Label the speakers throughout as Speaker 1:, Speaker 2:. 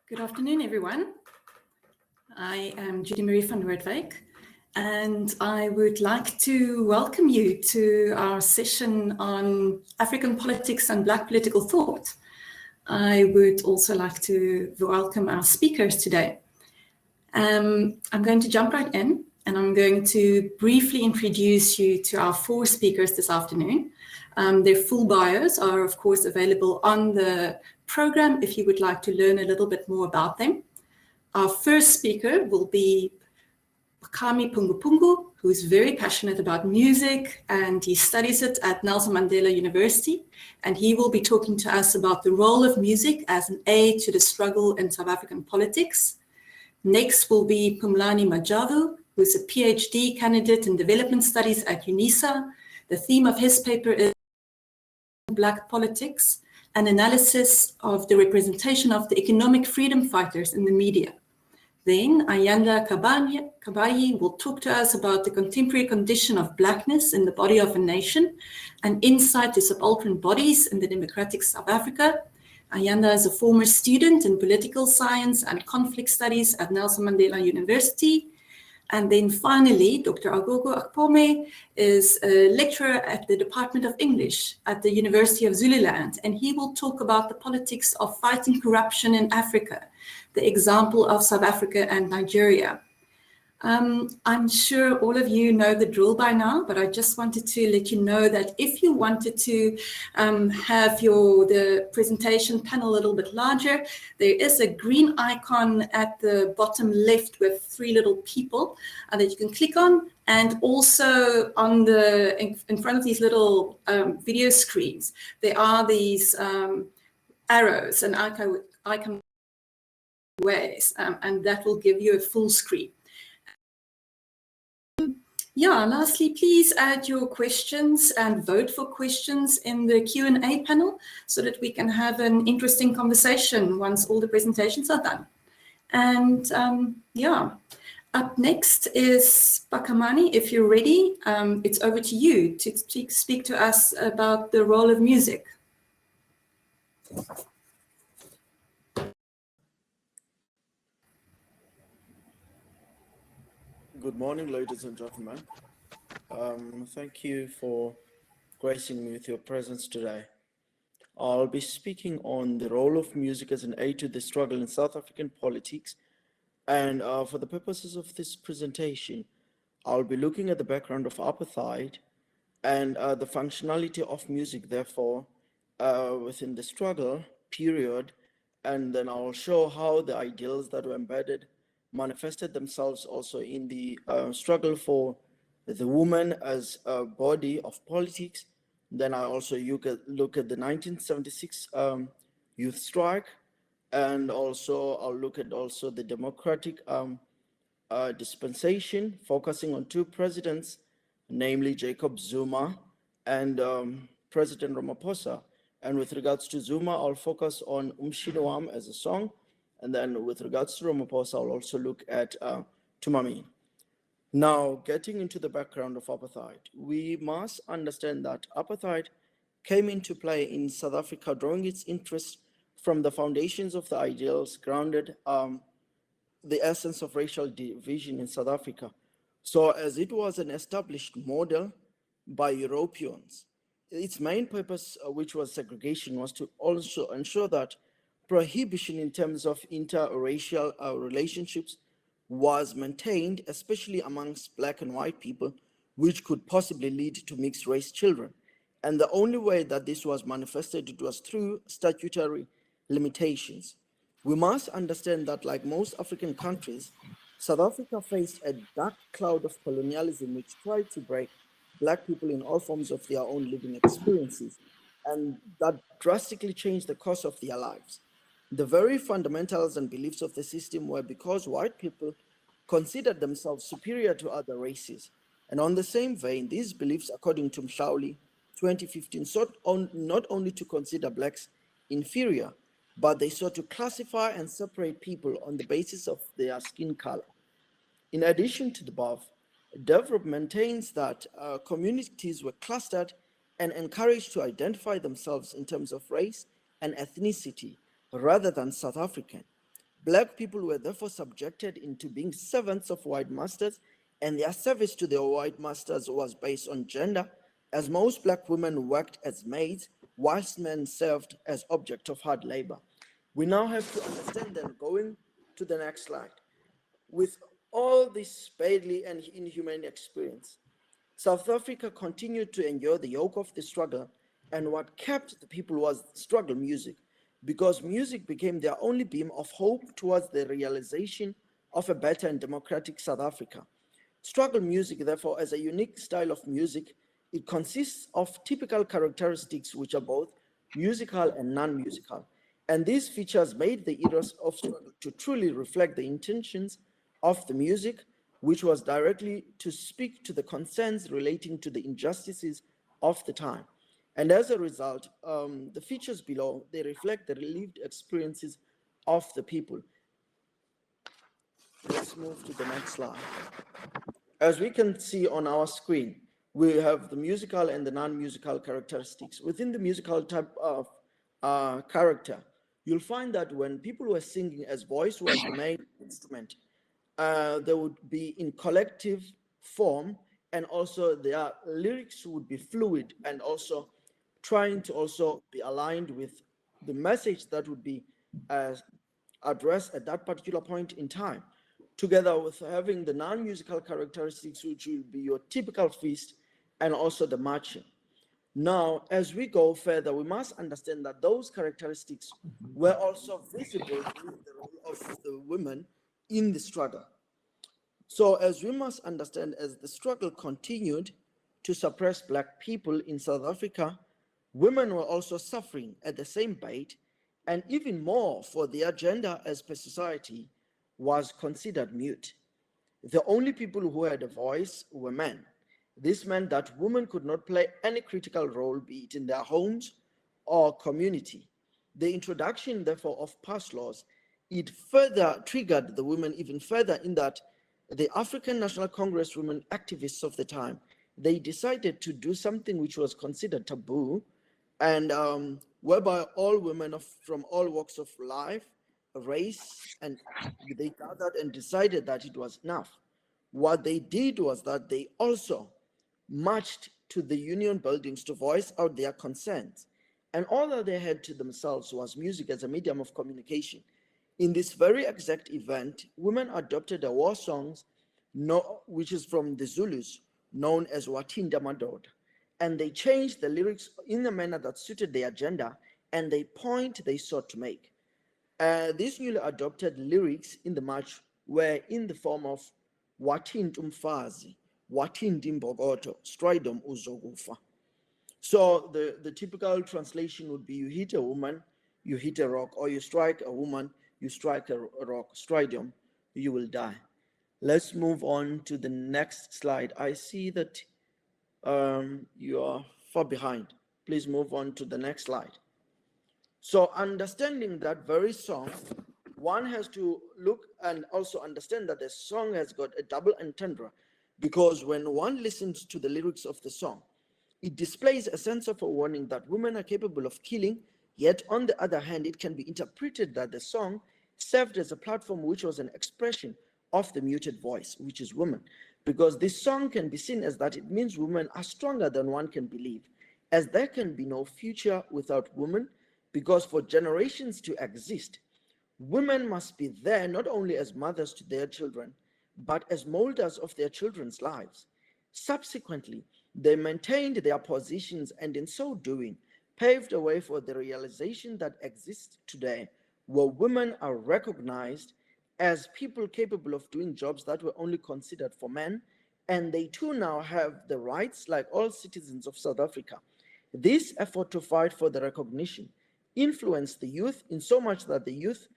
Speaker 1: Good afternoon, everyone. I am Judy Marie van Noordwijk, and I would like to welcome you to our session on African politics and Black political thought. I would also like to welcome our speakers today. I'm going to jump right in, and I'm going to briefly introduce you to our four speakers this afternoon. Their full bios are, of course, available on the program if you would like to learn a little bit more about them. Our first speaker will be Pungu-Pungu, who is very passionate about music, and he studies it at Nelson Mandela University. And he will be talking to us about the role of music as an aid to the struggle in South African politics. Next will be Pumlani Majado, who is a PhD candidate in development studies at UNISA. The theme of his paper is Black politics, an analysis of the representation of the economic freedom fighters in the media. Then Ayanda Kubayi will talk to us about the contemporary condition of Blackness in the body of a nation and insight to subaltern bodies in the democratic South Africa. Ayanda is a former student in political science and conflict studies at Nelson Mandela University. And then finally, Dr. Akpome is a lecturer at the Department of English at the University of Zululand, and he will talk about the politics of fighting corruption in Africa, the example of South Africa and Nigeria. I'm sure all of you know the drill by now, but I just wanted to let you know that if you wanted to have the presentation panel a little bit larger, there is a green icon at the bottom left with three little people that you can click on, and also on in front of these little video screens, there are these arrows and icon ways, and that will give you a full screen. Lastly, please add your questions and vote for questions in the Q&A panel so that we can have an interesting conversation once all the presentations are done. And up next is Pakamani. If you're ready, it's over to you to speak to us about the role of music.
Speaker 2: Good morning, ladies and gentlemen. Thank you for gracing me with your presence today. I'll be speaking on the role of music as an aid to the struggle in South African politics. And for the purposes of this presentation, I'll be looking at the background of apartheid and the functionality of music, therefore, within the struggle period. And then I'll show how the ideals that were embedded manifested themselves also in the struggle for the woman as a body of politics. Then I also look at the 1976 youth strike, and also I'll look at also the democratic dispensation, focusing on two presidents, namely Jacob Zuma and President Ramaphosa. And with regards to Zuma, I'll focus on Umshino as a song. And then with regards to Ramaphosa, I'll also look at Tumami. Now, getting into the background of apartheid, we must understand that apartheid came into play in South Africa, drawing its interest from the foundations of the ideals grounded the essence of racial division in South Africa. So as it was an established model by Europeans, its main purpose, which was segregation, was to also ensure that prohibition in terms of interracial relationships was maintained, especially amongst Black and white people, which could possibly lead to mixed race children. And the only way that this was manifested was through statutory limitations. We must understand that, like most African countries, South Africa faced a dark cloud of colonialism which tried to break Black people in all forms of their own living experiences, and that drastically changed the course of their lives. The very fundamentals and beliefs of the system were because white people considered themselves superior to other races. And on the same vein, these beliefs, according to Mhlauli, 2015, sought not only to consider Blacks inferior, but they sought to classify and separate people on the basis of their skin color. In addition to the above, Devrop maintains that communities were clustered and encouraged to identify themselves in terms of race and ethnicity rather than South African. Black people were therefore subjected into being servants of white masters, and their service to their white masters was based on gender, as most Black women worked as maids, whilst men served as object of hard labor. We now have to understand that, going to the next slide. With all this badly and inhumane experience, South Africa continued to endure the yoke of the struggle, and what kept the people was struggle music, because music became their only beam of hope towards the realization of a better and democratic South Africa. Struggle music, therefore, as a unique style of music, it consists of typical characteristics which are both musical and non-musical. And these features made the eras of struggle to truly reflect the intentions of the music, which was directly to speak to the concerns relating to the injustices of the time. And as a result, the features below, they reflect the lived experiences of the people. Let's move to the next slide. As we can see on our screen, we have the musical and the non-musical characteristics. Within the musical type of character, you'll find that when people were singing, as voice was the main instrument, they would be in collective form, and also their lyrics would be fluid and also trying to also be aligned with the message that would be addressed at that particular point in time, together with having the non-musical characteristics, which will be your typical feast and also the marching. Now, as we go further, we must understand that those characteristics were also visible in the role of the women in the struggle. So as we must understand, as the struggle continued to suppress Black people in South Africa, women were also suffering at the same bait, and even more, for their gender as per society was considered mute. The only people who had a voice were men. This meant that women could not play any critical role, be it in their homes or community. The introduction, therefore, of pass laws, it further triggered the women even further, in that the African National Congress women activists of the time, they decided to do something which was considered taboo, and whereby all women from all walks of life, race, and they gathered and decided that it was enough. What they did was that they also marched to the union buildings to voice out their concerns. And all that they had to themselves was music as a medium of communication. In this very exact event, women adopted a war songs, which is from the Zulus, known as Watinda Madoda. And they changed the lyrics in a manner that suited their agenda and the point they sought to make. These newly adopted lyrics in the march were in the form of Watinda Umfazi, Watinda Imbokodo, Stridom Uzogufa. So the typical translation would be: you hit a woman, you hit a rock, or you strike a woman, you strike a rock, stridom, you will die. Let's move on to the next slide. I see that you are far behind. Please move on to the next slide. So understanding that very song, one has to look and also understand that the song has got a double entendre, because when one listens to the lyrics of the song, it displays a sense of a warning that women are capable of killing, yet on the other hand, it can be interpreted that the song served as a platform which was an expression of the muted voice, which is woman, because this song can be seen as that it means women are stronger than one can believe, as there can be no future without women, because for generations to exist, women must be there not only as mothers to their children, but as molders of their children's lives. Subsequently, they maintained their positions, and in so doing, paved a way for the realization that exists today, where women are recognized as people capable of doing jobs that were only considered for men, and they too now have the rights like all citizens of South Africa. This effort to fight for the recognition influenced the youth in so much that the youth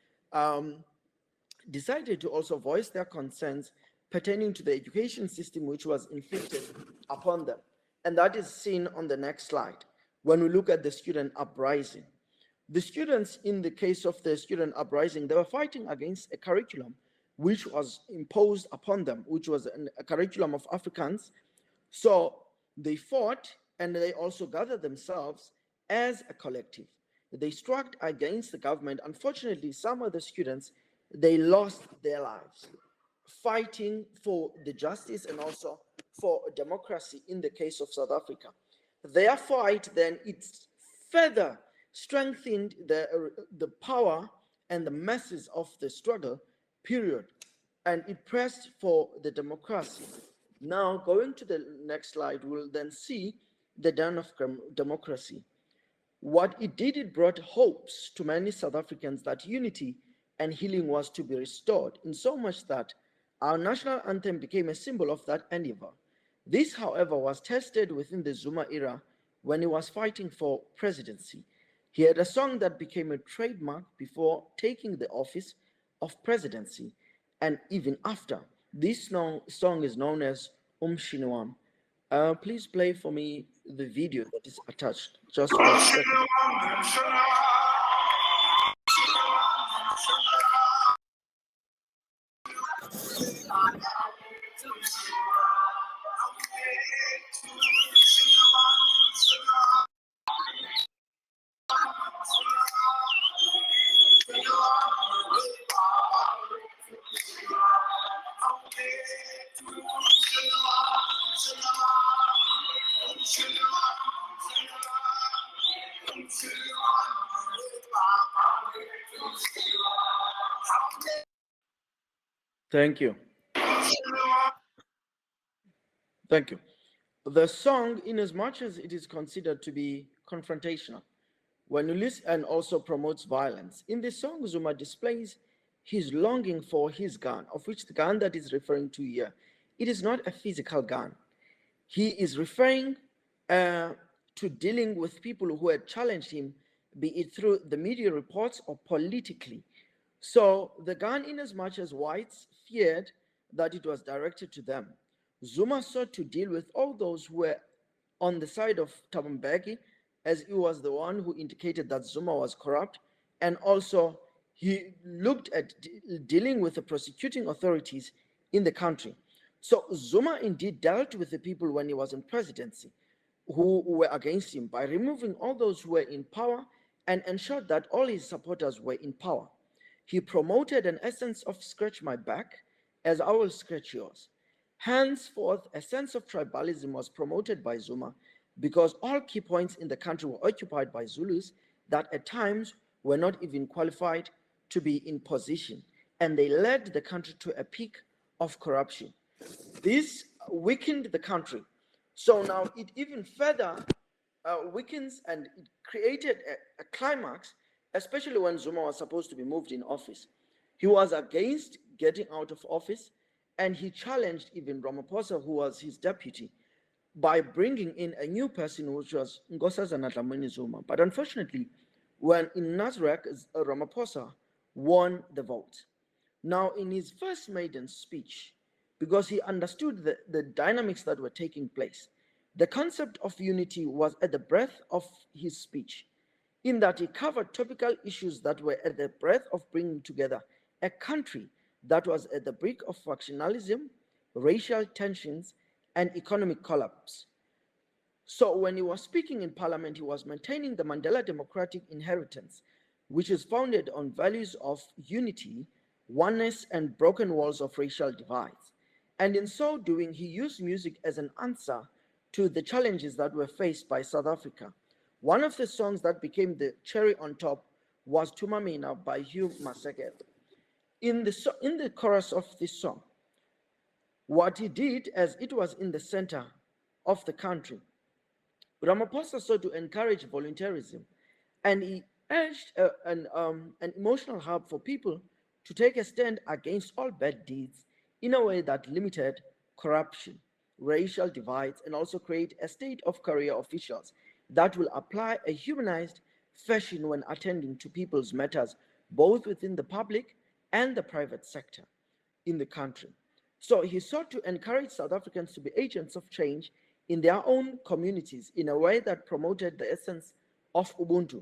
Speaker 2: decided to also voice their concerns pertaining to the education system which was inflicted upon them. And that is seen on the next slide. When we look at the student uprising, the students, in the case of the student uprising, they were fighting against a curriculum which was imposed upon them, which was a curriculum of Afrikaans. So they fought, and they also gathered themselves as a collective. They struck against the government. Unfortunately, some of the students, they lost their lives fighting for the justice and also for democracy in the case of South Africa. Their fight then, it further strengthened the power and the masses of the struggle, period. And it pressed for the democracy. Now, going to the next slide, we'll then see the dawn of democracy. What it did, it brought hopes to many South Africans that unity and healing was to be restored, in so much that our national anthem became a symbol of that endeavor. This, however, was tested within the Zuma era when he was fighting for presidency. He had a song that became a trademark before taking the office of presidency, and even after. This song is known as Umshiniwam. Please play for me the video that is attached. Just for a second. Thank you. Thank you. The song, in as much as it is considered to be confrontational, when you listen, and also promotes violence, in the song, Zuma displays his longing for his gun, of which the gun that is referring to here, it is not a physical gun. He is referring to dealing with people who had challenged him, be it through the media reports or politically. So the gun, in as much as whites feared that it was directed to them, Zuma sought to deal with all those who were on the side of Thabo Mbeki, as he was the one who indicated that Zuma was corrupt, and also he looked at dealing with the prosecuting authorities in the country. So Zuma indeed dealt with the people when he was in presidency who were against him by removing all those who were in power and ensured that all his supporters were in power. He promoted an essence of scratch my back as I will scratch yours. Henceforth, a sense of tribalism was promoted by Zuma because all key points in the country were occupied by Zulus that at times were not even qualified to be in position, and they led the country to a peak of corruption. This weakened the country. So now it even further weakens, and it created a climax, especially when Zuma was supposed to be moved in office. He was against getting out of office, and he challenged even Ramaphosa, who was his deputy, by bringing in a new person, which was Nkosazana Dlamini Zuma. But unfortunately, when in Nasrec, Ramaphosa won the vote. Now, in his first maiden speech, because he understood the dynamics that were taking place, the concept of unity was at the breadth of his speech, in that he covered topical issues that were at the breadth of bringing together a country that was at the brink of factionalism, racial tensions, and economic collapse. So when he was speaking in parliament, he was maintaining the Mandela democratic inheritance, which is founded on values of unity, oneness, and broken walls of racial divides. And in so doing, he used music as an answer to the challenges that were faced by South Africa. One of the songs that became the cherry on top was Tumamina by Hugh Masekela. In the chorus of this song, what he did, as it was in the center of the country, Ramaphosa sought to encourage volunteerism, and he urged an emotional hub for people to take a stand against all bad deeds in a way that limited corruption, racial divides, and also create a state of career officials that will apply a humanized fashion when attending to people's matters, both within the public and the private sector in the country. So he sought to encourage South Africans to be agents of change in their own communities in a way that promoted the essence of Ubuntu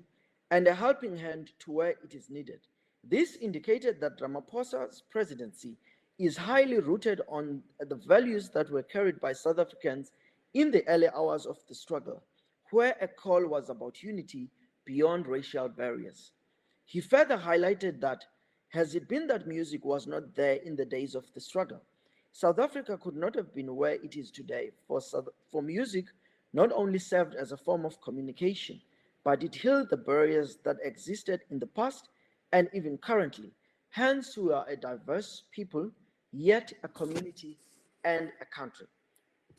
Speaker 2: and a helping hand to where it is needed. This indicated that Ramaphosa's presidency is highly rooted on the values that were carried by South Africans in the early hours of the struggle, where a call was about unity beyond racial barriers. He further highlighted that Has it been that music was not there in the days of the struggle? South Africa could not have been where it is today, for music not only served as a form of communication, but it healed the barriers that existed in the past and even currently. Hence, we are a diverse people, yet a community and a country.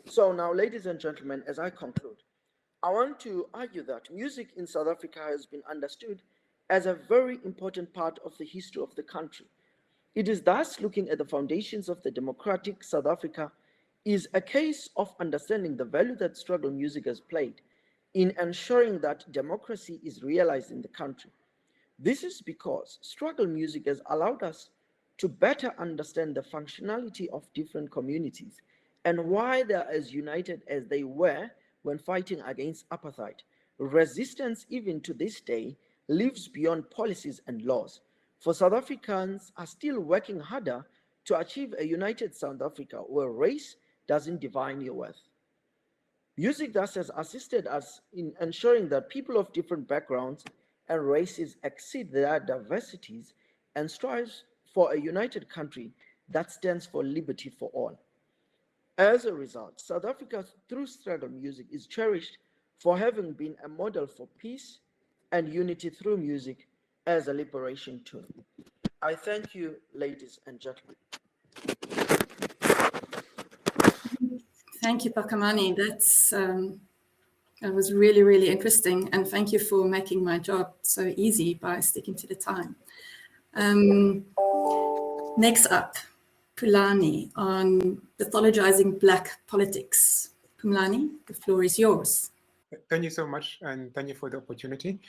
Speaker 2: So now, ladies and gentlemen, as I conclude, I want to argue that music in South Africa has been understood as a very important part of the history of the country. It is thus looking at the foundations of the democratic South Africa is a case of understanding the value that struggle music has played in ensuring that democracy is realized in the country. This is because struggle music has allowed us to better understand the functionality of different communities and why they are as united as they were when fighting against apartheid. Resistance, even to this day, lives beyond policies and laws. For South Africans are still working harder to achieve a united South Africa where race doesn't define your worth. Music thus has assisted us in ensuring that people of different backgrounds and races exceed their diversities and strives for a united country that stands for liberty for all. As a result, South Africa through struggle music is cherished for having been a model for peace and unity through music as a liberation tool. I thank you, ladies and gentlemen.
Speaker 1: Thank you, Phakamani. That was really, really interesting. And thank you for making my job so easy by sticking to the time. Next up, Pumlani on pathologizing Black politics. Pumlani, the floor is yours.
Speaker 3: Thank you so much, and thank you for the opportunity.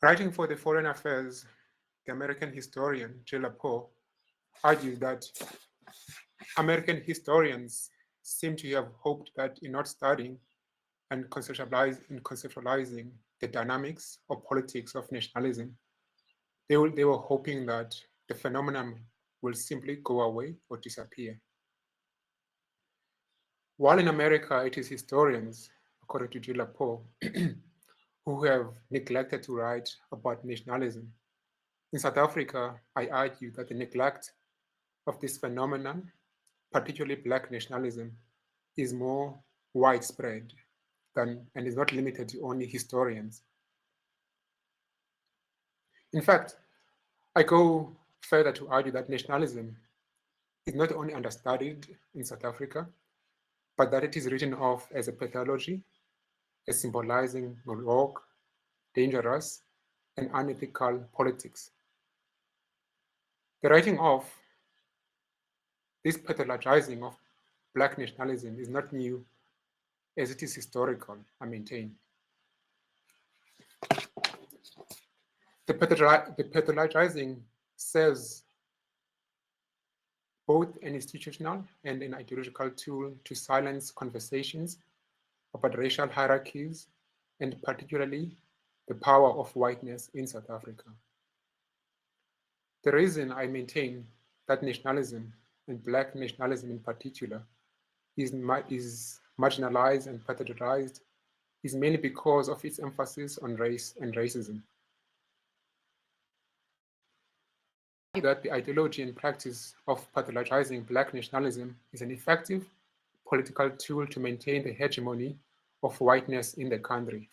Speaker 3: Writing for the Foreign Affairs, the American historian Taylor Poe argues that American historians seem to have hoped that in not studying and conceptualizing the dynamics or politics of nationalism, they were hoping that the phenomenon will simply go away or disappear. While in America, it is historians, according to Taylor Poe, who have neglected to write about nationalism. In South Africa, I argue that the neglect of this phenomenon, particularly Black nationalism, is more widespread and is not limited to only historians. In fact, I go further to argue that nationalism is not only understudied in South Africa, but that it is written off as a pathology, as symbolizing rogue, dangerous, and unethical politics. The writing off, this pathologizing of Black nationalism is not new, as it is historical, I maintain. The pathologizing serves both an institutional and an ideological tool to silence conversations about racial hierarchies and particularly the power of whiteness in South Africa. The reason I maintain that nationalism, and Black nationalism in particular, is marginalized and pathologized is mainly because of its emphasis on race and racism. That the ideology and practice of pathologizing Black nationalism is an effective political tool to maintain the hegemony of whiteness in the country.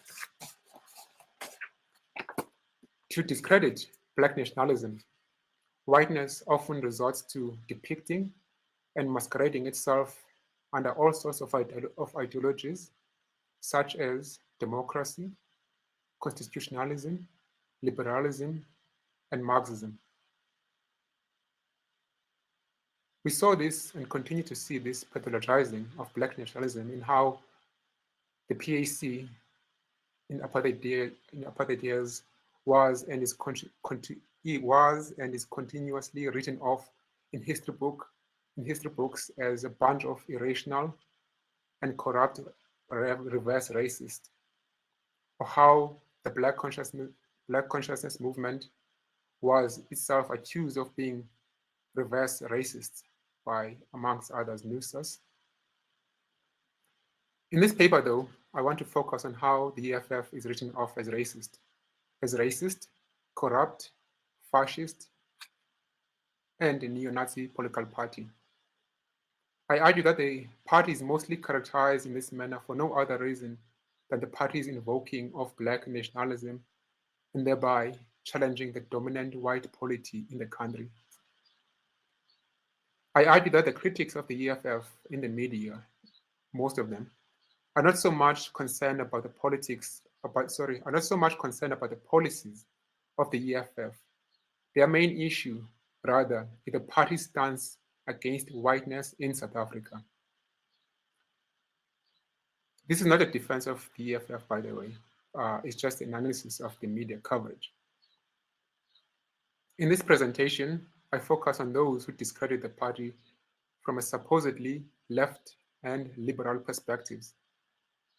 Speaker 3: To discredit Black nationalism, whiteness often resorts to depicting and masquerading itself under all sorts of ideologies, such as democracy, constitutionalism, liberalism, and Marxism. We saw this and continue to see this pathologizing of Black nationalism in how the PAC in apartheid years was and is continuously written off in history books as a bunch of irrational and corrupt reverse racists, or how the Black consciousness movement was itself accused of being reverse racist by, amongst others, NUSAS. In this paper, though, I want to focus on how the EFF is written off as racist as racist, corrupt, fascist, and a neo-Nazi political party. I argue that the party is mostly characterized in this manner for no other reason than the party's invoking of Black nationalism and thereby challenging the dominant white polity in the country. I argue that the critics of the EFF in the media, most of them, are not so much concerned about the are not so much concerned about the policies of the EFF. Their main issue, rather, is the party's stance against whiteness in South Africa. This is not a defense of the EFF, by the way. It's just an analysis of the media coverage. In this presentation, I focus on those who discredit the party from a supposedly left and liberal perspectives.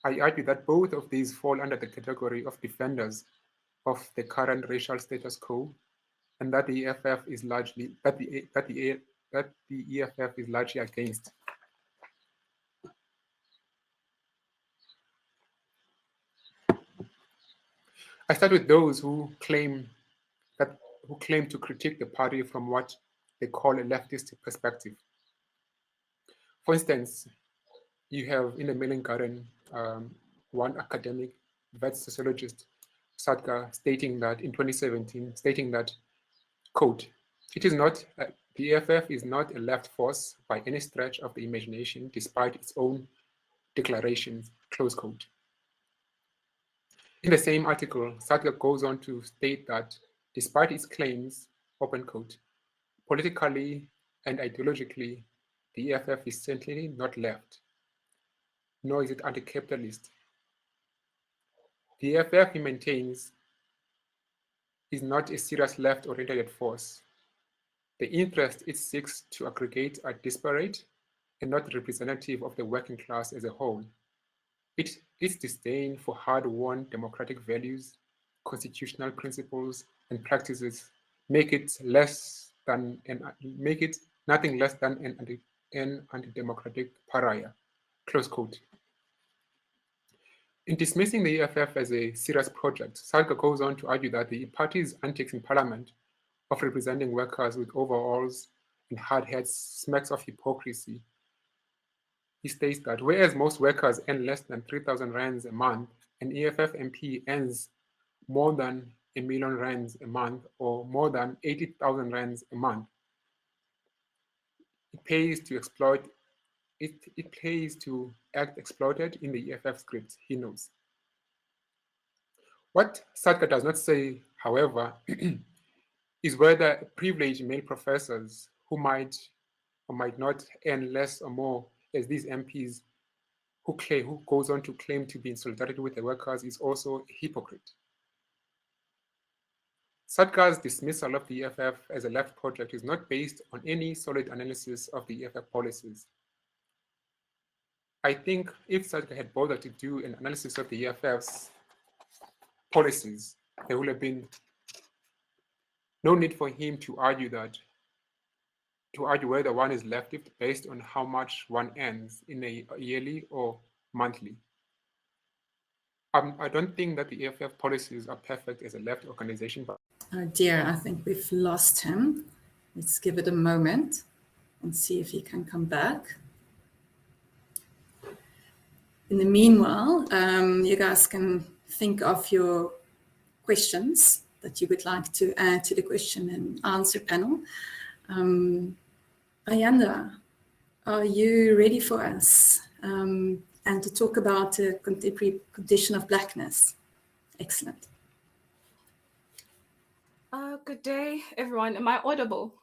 Speaker 3: I argue that both of these fall under the category of defenders of the current racial status quo, and that the EFF is largely EFF is largely against. I start with those who claim to critique the party from what they call a leftist perspective. For instance, you have in the Milling Garden one academic, vet sociologist, Sadka, stating that in 2017, quote, it is not, the EFF is not a left force by any stretch of the imagination, despite its own declarations, close quote. In the same article, Sadka goes on to state that despite its claims, open quote, politically and ideologically, the EFF is certainly not left, nor is it anti-capitalist. The EFF, he maintains, is not a serious left-oriented force. The interests it seeks to aggregate are disparate and not representative of the working class as a whole. Its disdain for hard-won democratic values, constitutional principles, and practices make it nothing less than an anti-democratic pariah. Close quote. In dismissing the EFF as a serious project, Sadka goes on to argue that the party's antics in parliament of representing workers with overalls and hard hats smacks of hypocrisy. He states that whereas most workers earn less than 3,000 rands a month, an EFF MP earns more than R1 million a month or more than 80,000 rands a month. It pays to exploit. It pays to act exploited in the EFF script, he knows. What Sadka does not say, however, is whether privileged male professors who might or might not earn less or more as these MPs who goes on to claim to be in solidarity with the workers is also a hypocrite. Sadka's dismissal of the EFF as a left project is not based on any solid analysis of the EFF policies. I think if Sadka had bothered to do an analysis of the EFF's policies, there would have been no need for him to argue whether one is leftist based on how much one earns in a yearly or monthly. I don't think that the EFF policies are perfect as a left organization. But
Speaker 1: oh dear, I think we've lost him. Let's give it a moment and see if he can come back. In the meanwhile, you guys can think of your questions that you would like to add to the question and answer panel. Ayanda, are you ready for us? And to talk about the contemporary condition of Blackness? Excellent.
Speaker 4: Good day, everyone. Am I audible?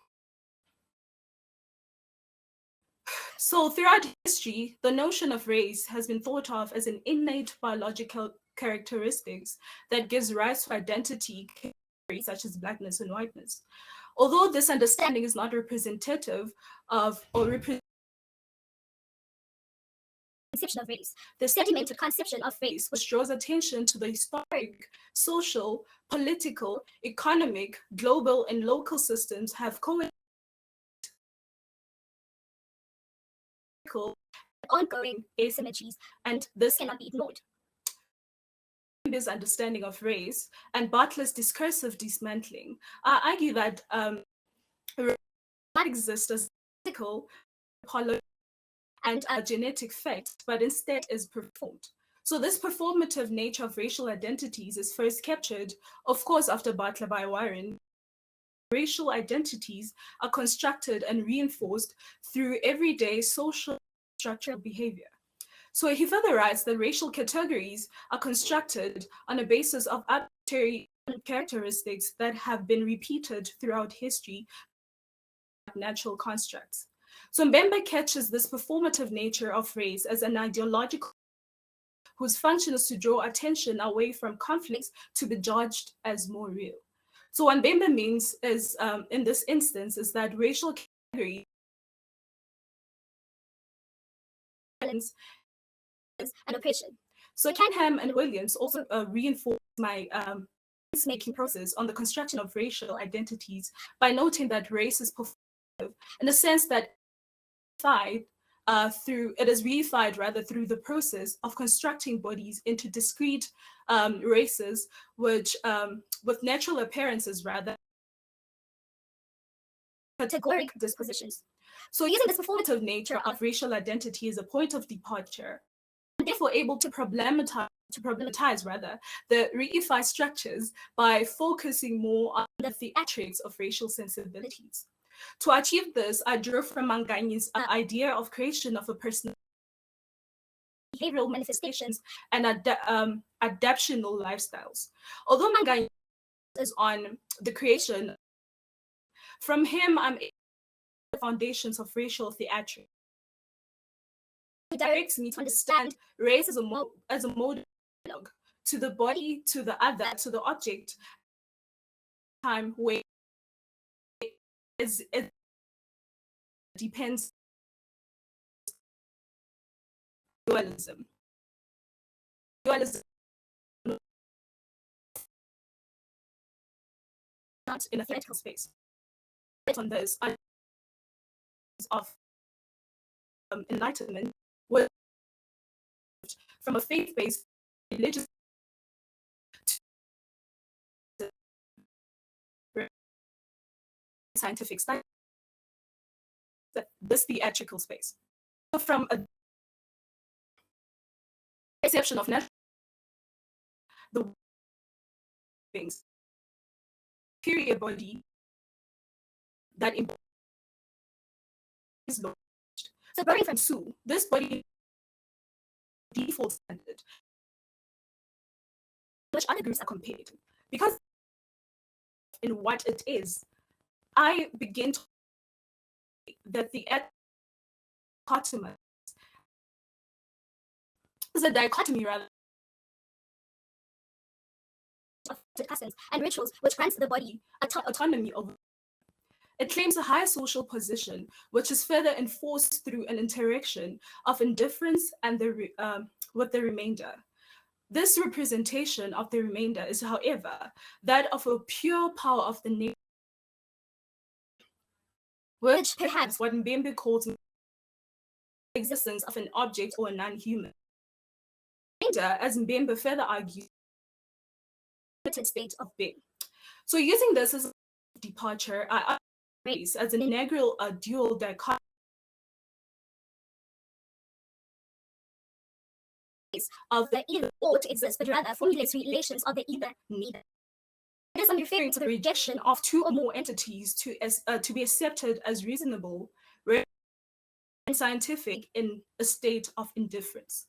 Speaker 4: So throughout history, the notion of race has been thought of as an innate biological characteristics that gives rise to identity such as blackness and whiteness. Although this understanding is not representative of or conception of race, the sedimented conception of race, which draws attention to the historic, social, political, economic, global, and local systems have ongoing asymmetries, and this cannot be ignored. Mbembe's understanding of race and Butler's discursive dismantling, I argue that race does not exist as physical, biological, and a genetic fact, but instead is performed. So this performative nature of racial identities is first captured, of course, after Butler by Warren. Racial identities are constructed and reinforced through everyday social structural behavior. So he further writes that racial categories are constructed on a basis of arbitrary characteristics that have been repeated throughout history, natural constructs. So Mbembe catches this performative nature of race as an ideological whose function is to draw attention away from conflicts to be judged as more real. So what Mbembe means is, in this instance, is that racial categories and oppression. So Canham and Williams also reinforce my making process on the construction of racial identities by noting that race is performative in the sense that it is reified rather through the process of constructing bodies into discrete races, which with natural appearances rather categoric dispositions. So using this performative nature of racial identity as a point of departure, and therefore able to problematize rather the reified structures by focusing more on the theatrics of racial sensibilities. To achieve this, I drew from Manganyi's idea of creation of a personal behavioral manifestations and adaptional lifestyles. Although Manganyi is on the creation, from him I'm able to the foundations of racial theatrics. It directs me to understand race as a mode dialogue to the body, to the other, to the object, time where it depends on dualism. Dualism not in a theoretical space. On this of enlightenment was from a faith-based religious to scientific study, this theatrical space. So from a perception of natural, the things, period body that is launched. So borrowing from Sue, this body default standard, which other groups are compared to. Because in what it is, I begin to that the dichotomy is a dichotomy rather of customs and rituals which grants the body autonomy over. It claims a higher social position, which is further enforced through an interaction of indifference and with the remainder. This representation of the remainder is, however, that of a pure power of the nature, which perhaps what Mbembe calls the existence of an object or a non-human. As Mbembe further argues, state of being. So using this as a departure, I race as an integral dual dichotomy of the either or to exist, but rather formulates relations of the either neither. It is referring to the rejection of two or more entities to be accepted as reasonable and scientific in a state of indifference.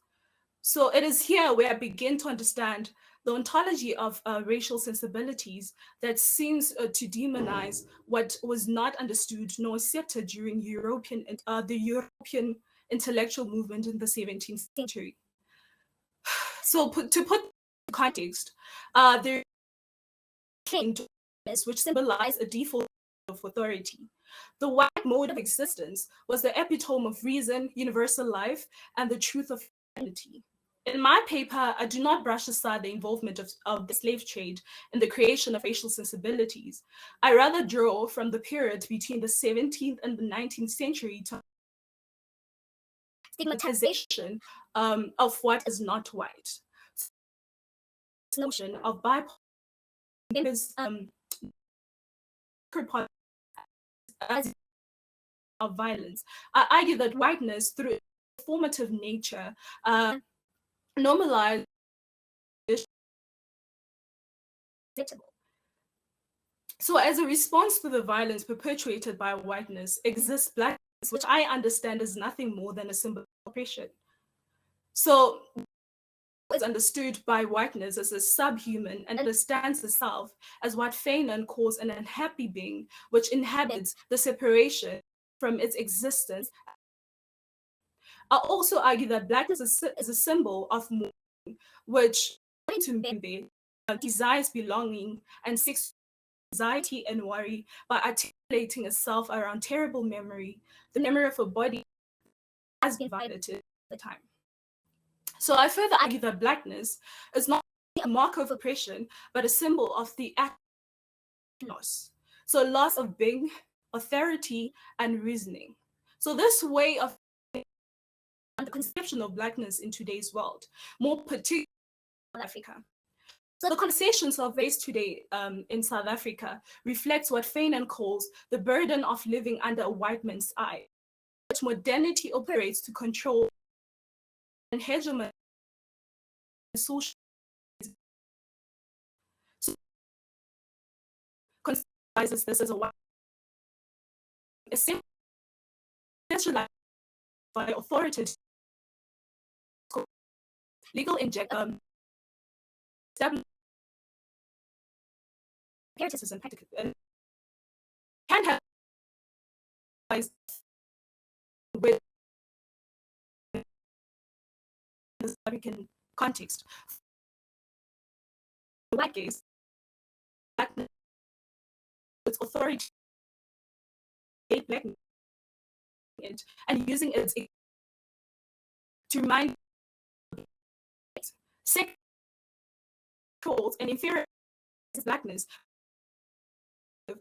Speaker 4: So it is here where I begin to understand the ontology of racial sensibilities that seems to demonize what was not understood nor accepted during the European intellectual movement in the 17th century. So to put in context, there claimed which symbolize a default of authority. The white mode of existence was the epitome of reason, universal life, and the truth of humanity. In my paper, I do not brush aside the involvement of the slave trade in the creation of racial sensibilities. I rather draw from the period between the 17th and the 19th century to stigmatization of what is not white. notion of bipolar of violence. I argue that whiteness, through its formative nature, normalized. So as a response to the violence perpetuated by whiteness exists blackness, which I understand is nothing more than a symbol of oppression. So it's understood by whiteness as a subhuman and understands the self as what Fanon calls an unhappy being, which inhabits the separation from its existence. I also argue that blackness is a symbol of mourning, which, according to Mbembe, desires belonging and seeks anxiety and worry by articulating itself around terrible memory, the memory of a body has been violated at the time. So I further argue that blackness is not a marker of oppression, but a symbol of the loss. So loss of being, authority, and reasoning. So this way of the conception of blackness in today's world, more particularly in Africa. So the conversations of race today in South Africa reflects what Fanon calls the burden of living under a white man's eye, which modernity operates to control and hegemony and social. So conceptualizes this as a white essentialized by authoritative legal inject empiricism and can have with the African context. In white case, its authority blackness and using it to remind sick controls and inferior blackness of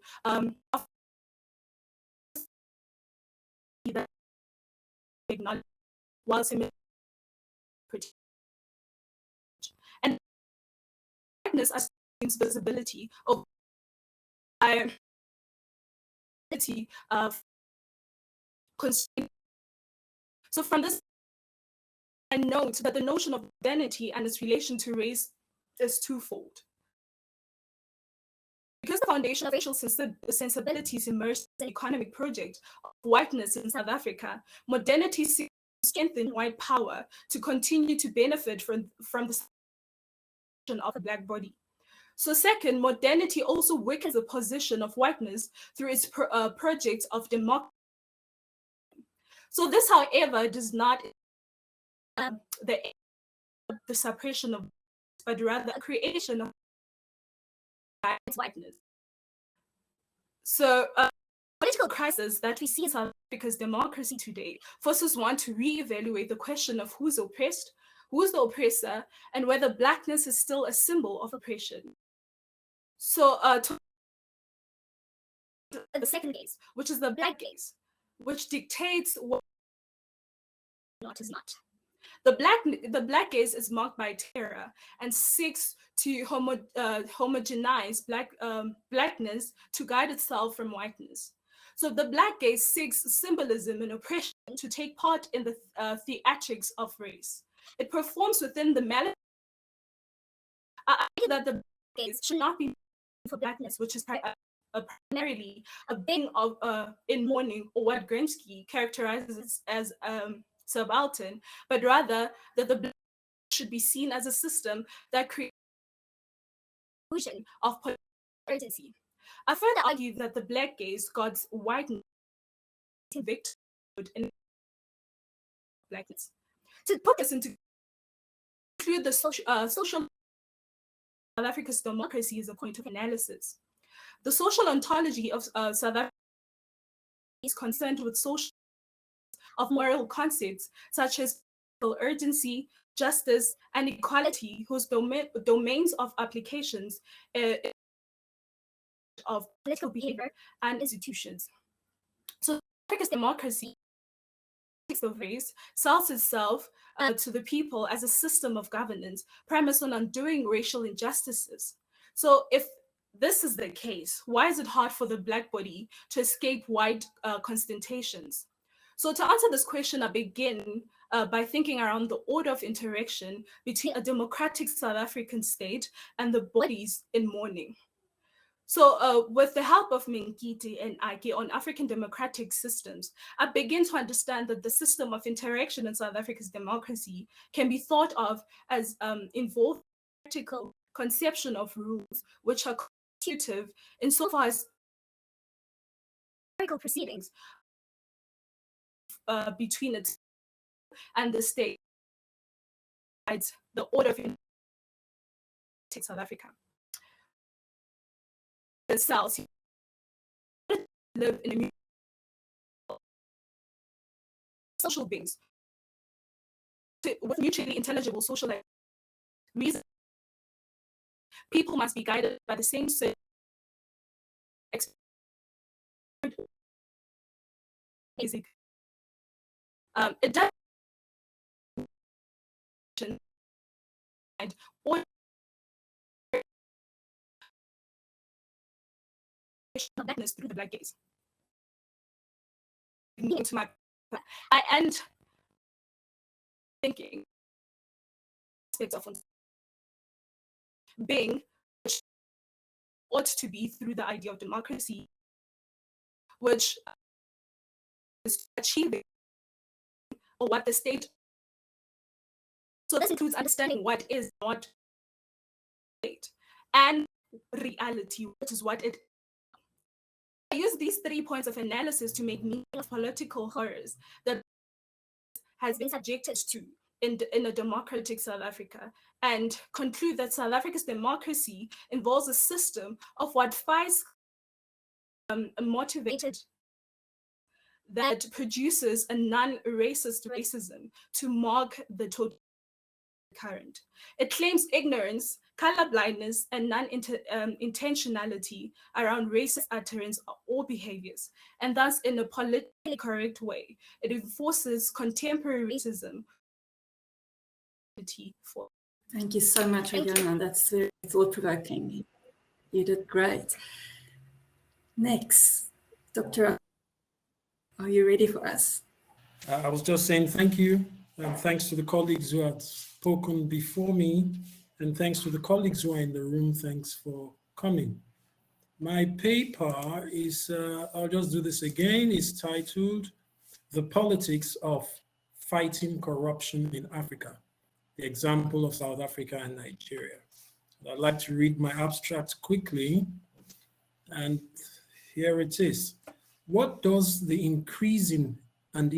Speaker 4: acknowledge while simulating and blackness assumes visibility of constraint. So from this, I note that the notion of identity and its relation to race is twofold. Because the foundation of racial sensibilities emerged as an economic project of whiteness in South Africa, modernity seeks to strengthen white power to continue to benefit from the of the black body. So second, modernity also weakens the position of whiteness through its project of democracy. So this, however, does not the suppression of, but rather a creation of whiteness. So political crisis that we see in South Africa's democracy today forces one to reevaluate the question of who's oppressed, who's the oppressor, and whether blackness is still a symbol of oppression. So the second gaze, which is the black gaze, which dictates what not is not. The black gaze is marked by terror and seeks to homogenize blackness to guide itself from whiteness. So the black gaze seeks symbolism and oppression to take part in the theatrics of race. It performs within the mallet. I argue that the black gaze should not be for blackness, which is primarily a being of in mourning, or what Gramsci characterizes as subaltern, but rather that the black should be seen as a system that creates illusion of urgency. I further argue that the black gaze guards whiteness victimhood and blackness. To put this into include the social South Africa's democracy is a point of analysis. The social ontology of South Africa is concerned with social of moral concepts such as urgency, justice, and equality, whose domains of applications of political behavior and institutions. So Africa's democracy of race sells itself to the people as a system of governance premised on undoing racial injustices. So if this is the case, why is it hard for the Black body to escape white constatations? So to answer this question, I begin by thinking around the order of interaction between a democratic South African state and the bodies in mourning. So with the help of Minkiti and Ake on African democratic systems, I begin to understand that the system of interaction in South Africa's democracy can be thought of as involved practical conception of rules, which are constitutive insofar as proceedings between it and the state, the order of South Africa. The cells live in a social beings with mutually intelligible social reasons. People must be guided by the same basic. It does and or blackness through the black gaze. Into my, I end thinking aspects of being, which ought to be through the idea of democracy, which is achieving or what the state. So this includes understanding what is not state and reality, which is what it. I use these 3 points of analysis to make meaning of political horrors that has been subjected to in a democratic South Africa, and conclude that South Africa's democracy involves a system of what FIS motivated that produces a non-racist racism to mark the total current. It claims ignorance, colorblindness, and non-intentionality around racist utterance or behaviors, and thus, in a politically correct way, it enforces contemporary racism.
Speaker 1: Thank you so much, Ayana. That's very thought-provoking. You did great. Next, Dr. Are you ready for us?
Speaker 5: I was just saying thank you, and thanks to the colleagues who had spoken before me, and thanks to the colleagues who are in the room. Thanks for coming. My paper is, I'll just do this again, is titled The Politics of Fighting Corruption in Africa, the example of South Africa and Nigeria. I'd like to read my abstract quickly, and here it is. What does the increasing local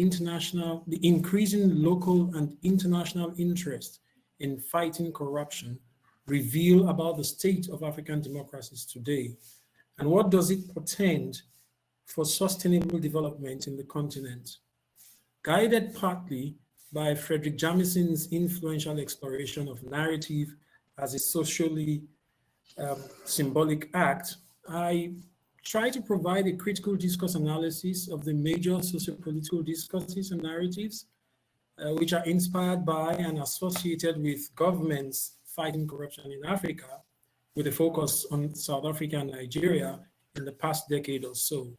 Speaker 5: and international interest in fighting corruption reveal about the state of African democracies today? And what does it portend for sustainable development in the continent? Guided partly by Frederick Jamison's influential exploration of narrative as a socially symbolic act, I try to provide a critical discourse analysis of the major sociopolitical discourses and narratives which are inspired by and associated with governments fighting corruption in Africa, with a focus on South Africa and Nigeria in the past decade or so.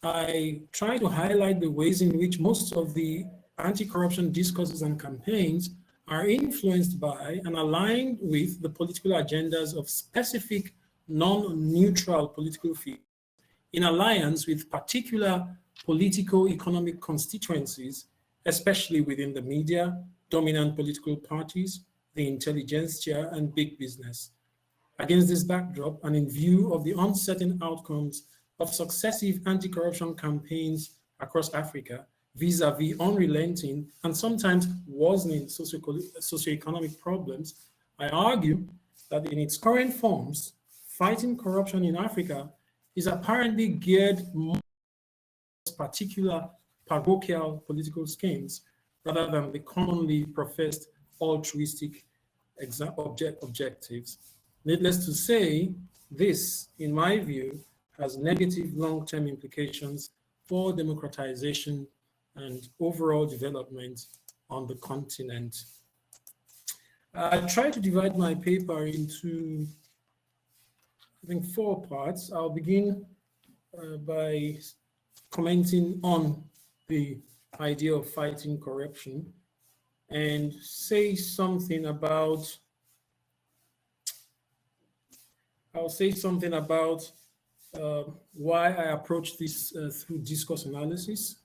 Speaker 5: I try to highlight the ways in which most of the anti-corruption discourses and campaigns are influenced by and aligned with the political agendas of specific non-neutral political fields in alliance with particular politico-economic constituencies, especially within the media, dominant political parties, the intelligentsia, and big business. Against this backdrop, and in view of the uncertain outcomes of successive anti-corruption campaigns across Africa, vis-a-vis unrelenting and sometimes worsening socioeconomic problems, I argue that in its current forms, fighting corruption in Africa is apparently geared more towards particular parochial political schemes rather than the commonly professed altruistic objectives. Needless to say, this, in my view, has negative long-term implications for democratization and overall development on the continent. I try to divide my paper into, I think, 4 parts. I'll begin by commenting on the idea of fighting corruption and say something about, I'll say something about why I approach this through discourse analysis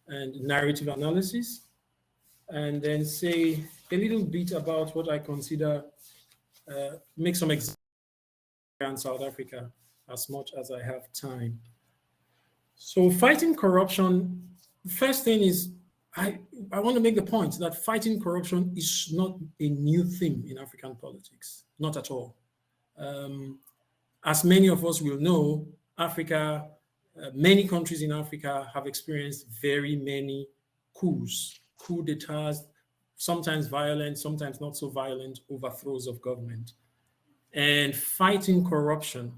Speaker 5: and narrative analysis, and then say a little bit about what I consider, make some examples in South Africa as much as I have time. So fighting corruption, the first thing is, I want to make the point that fighting corruption is not a new thing in African politics, not at all. As many of us will know, Africa, many countries in Africa have experienced very many coups, coup d'etats, sometimes violent, sometimes not so violent, overthrows of government. And fighting corruption,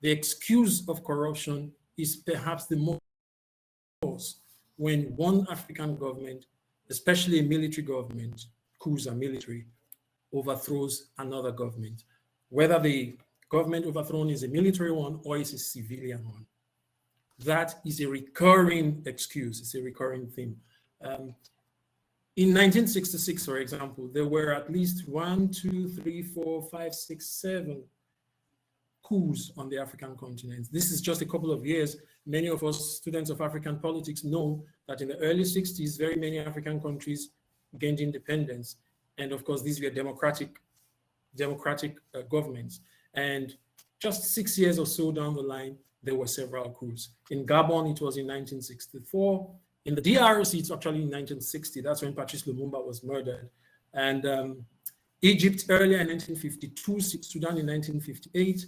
Speaker 5: the excuse of corruption is perhaps the most when one African government, especially a military government, coups are military, overthrows another government, whether the government overthrown is a military one or is a civilian one. That is a recurring excuse, it's a recurring theme. In 1966, for example, there were at least 1, 2, 3, 4, 5, 6, 7 coups on the African continent. This is just a couple of years. Many of us students of African politics know that in the early 60s, very many African countries gained independence. And of course, these were democratic governments. And just 6 years or so down the line, there were several coups. In Gabon, it was in 1964. In the DRC, it's actually in 1960. That's when Patrice Lumumba was murdered. And Egypt earlier in 1952, Sudan in 1958.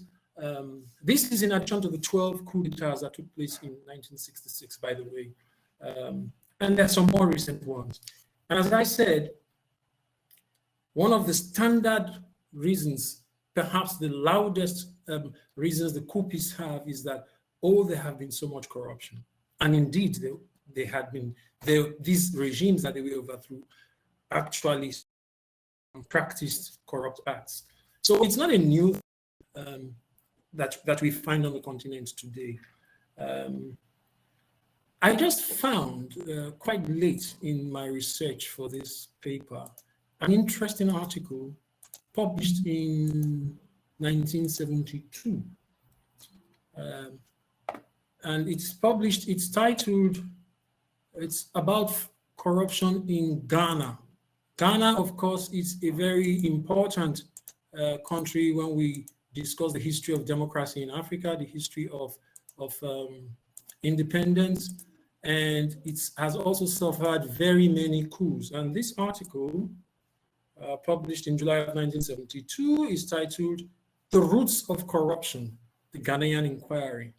Speaker 5: This is in addition to the 12 coups d'etats that took place in 1966, by the way. And there's some more recent ones. And as I said, one of the standard reasons, perhaps the loudest reasons the coupists have is that, oh, there have been so much corruption. And indeed, they had been, these regimes that they were overthrew actually practiced corrupt acts. So it's not a new that we find on the continent today. I just found quite late in my research for this paper an interesting article published in 1972. And it's published, it's titled, it's about corruption in Ghana. Ghana, of course, is a very important country when we discuss the history of democracy in Africa, the history of independence, and it has also suffered very many coups. And this article, published in July of 1972, is titled "The Roots of Corruption, the Ghanaian Inquiry."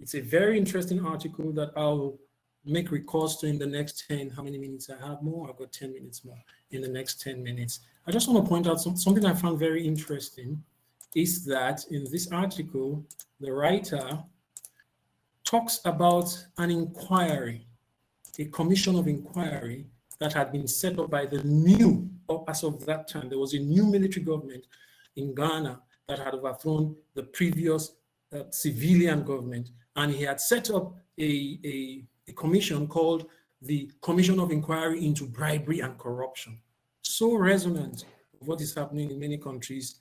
Speaker 5: It's a very interesting article that I'll make recourse to in the next 10, how many minutes I have more? I've got 10 minutes more in the next 10 minutes. I just want to point out something I found very interesting is that in this article, the writer talks about an inquiry, a commission of inquiry that had been set up by the new, or as of that time, there was a new military government in Ghana that had overthrown the previous civilian government. And he had set up a commission called the Commission of Inquiry into Bribery and Corruption. So resonant with what is happening in many countries,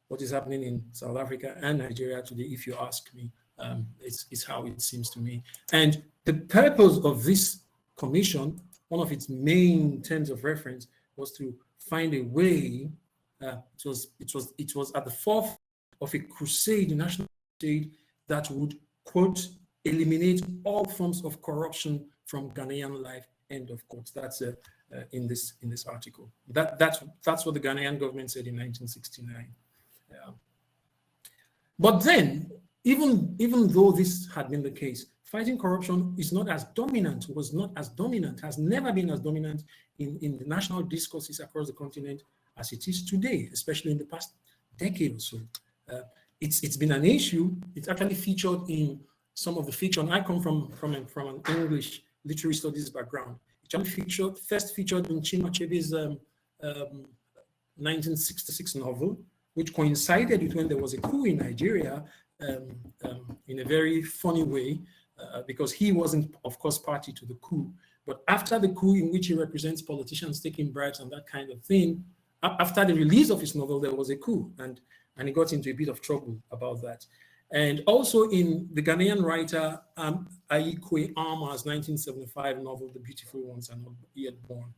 Speaker 5: what is happening in South Africa and Nigeria today, if you ask me, it's how it seems to me. And the purpose of this commission, one of its main terms of reference, was to find a way. It was at the forefront of a crusade, a national crusade that would, quote, eliminate all forms of corruption from Ghanaian life, end of quote. That's in this article. That's what the Ghanaian government said in 1969. But then, even though this had been the case, fighting corruption is not as dominant, was not as dominant, has never been as dominant in the national discourses across the continent as it is today, especially in the past decade or so. It's been an issue. It's actually featured in some of the fiction. I come from an English literary studies background. first featured in Chinua Achebe's 1966 novel, which coincided with when there was a coup in Nigeria in a very funny way, because he wasn't, of course, party to the coup. But after the coup, in which he represents politicians taking bribes and that kind of thing, after the release of his novel, there was a coup, and he got into a bit of trouble about that. And also in the Ghanaian writer Aikwe Arma's 1975 novel, The Beautiful Ones Are Not Yet Born,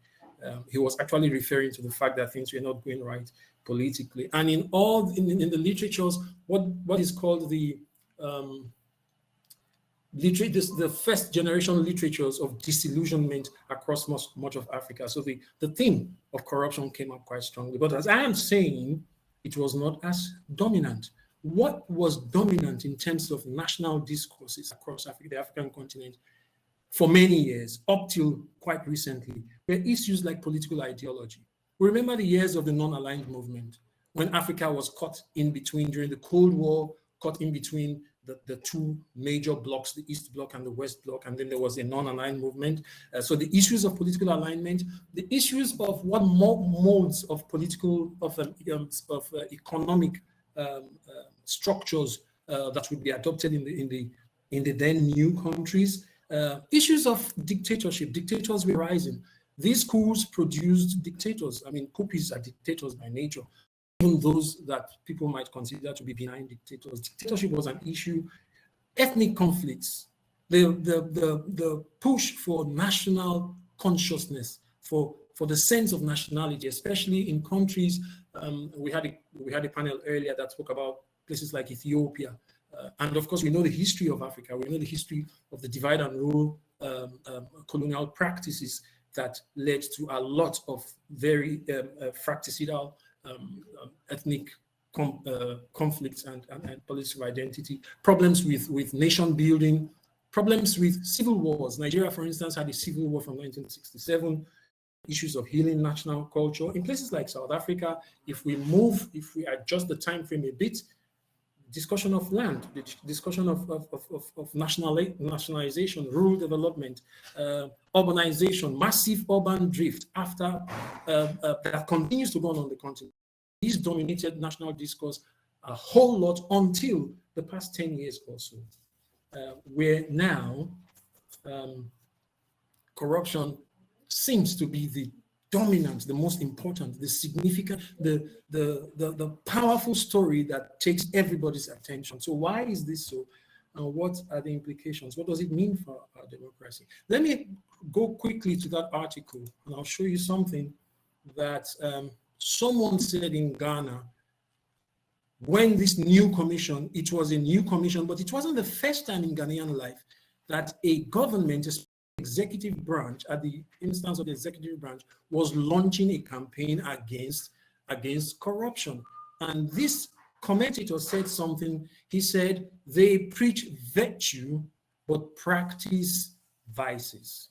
Speaker 5: he was actually referring to the fact that things were not going right politically. And in the literatures, what is called the first generation literatures of disillusionment across much of Africa. So the theme of corruption came up quite strongly. But as I am saying, it was not as dominant. What was dominant in terms of national discourses across Africa, the African continent, for many years, up till quite recently, were issues like political ideology. We remember the years of the non-aligned movement, when Africa was caught in between during the Cold War, caught in between the two major blocks, the East Bloc and the West Bloc, and then there was a non-aligned movement. So the issues of political alignment, the issues of what modes of political, economic structures that would be adopted in the then new countries, issues of dictatorship. Dictators were rising. These coups produced dictators. I mean, coupists are dictators by nature, even those that people might consider to be benign dictators. Dictatorship was an issue. Ethnic conflicts, the push for national consciousness, for the sense of nationality, especially in countries. We had a panel earlier that spoke about places like Ethiopia. And of course, we know the history of Africa. We know the history of the divide and rule colonial practices that led to a lot of very fratricidal ethnic conflicts and political identity, problems with nation building, problems with civil wars. Nigeria, for instance, had a civil war from 1967, issues of healing national culture. In places like South Africa, if we adjust the time frame a bit, discussion of land, the discussion of nationalization, rural development, urbanization, massive urban drift after that continues to go on the continent. These dominated national discourse a whole lot until the past 10 years or so, where now corruption seems to be the dominant, the most important, the significant, the powerful story that takes everybody's attention. So why is this so? And what are the implications? What does it mean for our democracy? Let me go quickly to that article, and I'll show you something that someone said in Ghana when this new commission, it was a new commission, but it wasn't the first time in Ghanaian life that a government, executive branch, at the instance of the executive branch, was launching a campaign against corruption. And this commentator said something. He said, they preach virtue, but practice vices.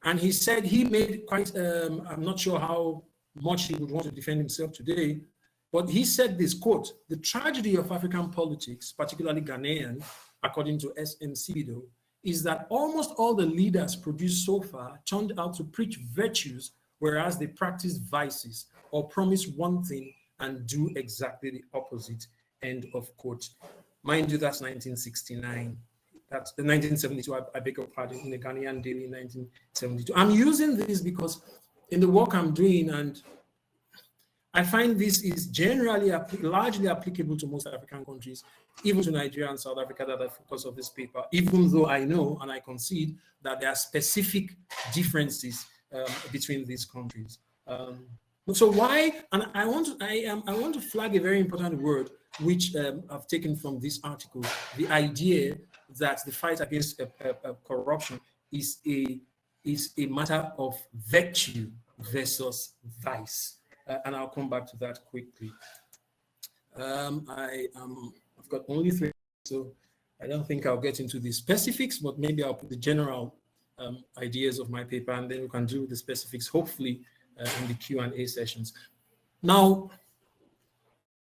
Speaker 5: And he said he made quite, I'm not sure how much he would want to defend himself today, but he said this, quote, the tragedy of African politics, particularly Ghanaian, according to S.M. Sibido, is that almost all the leaders produced so far turned out to preach virtues, whereas they practice vices or promise one thing and do exactly the opposite, end of quote. Mind you, that's 1969. That's 1972, I beg your pardon, in the Ghanaian Daily in 1972. I'm using this because in the work I'm doing, and I find this is generally largely applicable to most African countries, even to Nigeria and South Africa, that are the focus of this paper, even though I know and I concede that there are specific differences between these countries. So why, and I want to flag a very important word, which I've taken from this article, the idea that the fight against corruption is a matter of virtue versus vice. And I'll come back to that quickly. I've got only 3, so I don't think I'll get into the specifics, but maybe I'll put the general ideas of my paper, and then we can do the specifics, hopefully, in the Q&A sessions. Now,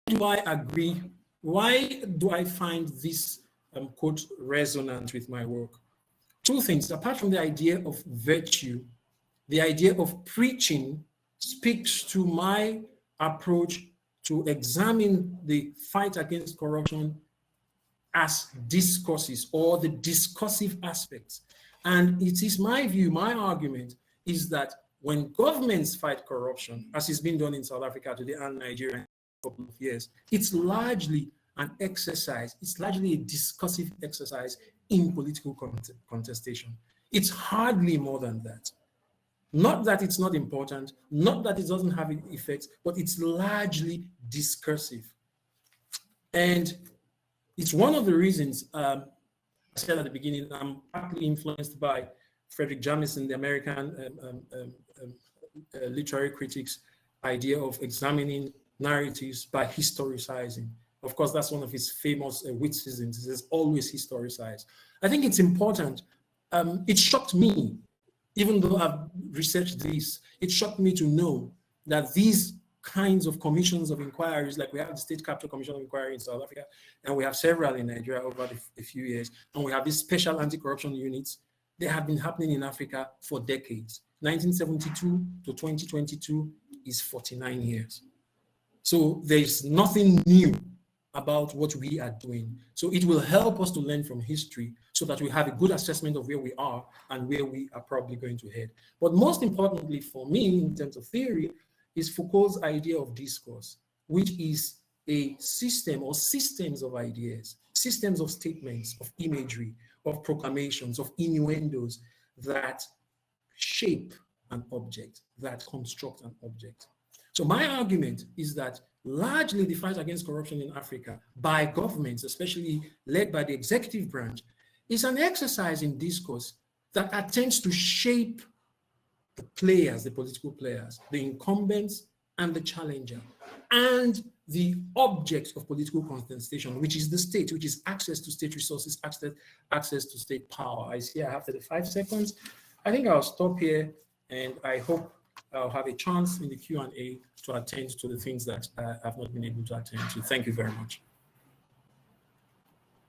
Speaker 5: do I agree? Why do I find this quote resonant with my work? two things. Apart from the idea of virtue, the idea of preaching speaks to my approach to examine the fight against corruption as discourses or the discursive aspects. And it is my view, my argument is that when governments fight corruption, as is being done in South Africa today and Nigeria in a couple of years, it's largely an exercise, it's largely a discursive exercise in political contestation. It's hardly more than that. Not that it's not important, not that it doesn't have effects, but it's largely discursive. And it's one of the reasons, I said at the beginning, I'm partly influenced by Frederick Jamison, the American literary critic's idea of examining narratives by historicizing. Of course, that's one of his famous witticisms. He says, always historicize. I think it's important. It shocked me, even though I've researched this, it shocked me to know that these kinds of commissions of inquiries, like we have the State Capture Commission of Inquiry in South Africa, and we have several in Nigeria over a few years, and we have these special anti-corruption units, they have been happening in Africa for decades. 1972 to 2022 is 49 years. So there's nothing new about what we are doing. So it will help us to learn from history so that we have a good assessment of where we are and where we are probably going to head. But most importantly for me, in terms of theory, is Foucault's idea of discourse, which is a system or systems of ideas, systems of statements, of imagery, of proclamations, of innuendos that shape an object, that construct an object. So my argument is that largely the fight against corruption in Africa by governments, especially led by the executive branch, is an exercise in discourse that attempts to shape the players, the political players, the incumbents and the challenger, and the object of political contestation, which is the state, which is access to state resources, access to state power. I see I have 35 seconds. I think I'll stop here, and I hope I'll have a chance in the Q&A to attend to the things that I've not been able to attend to. Thank you very much.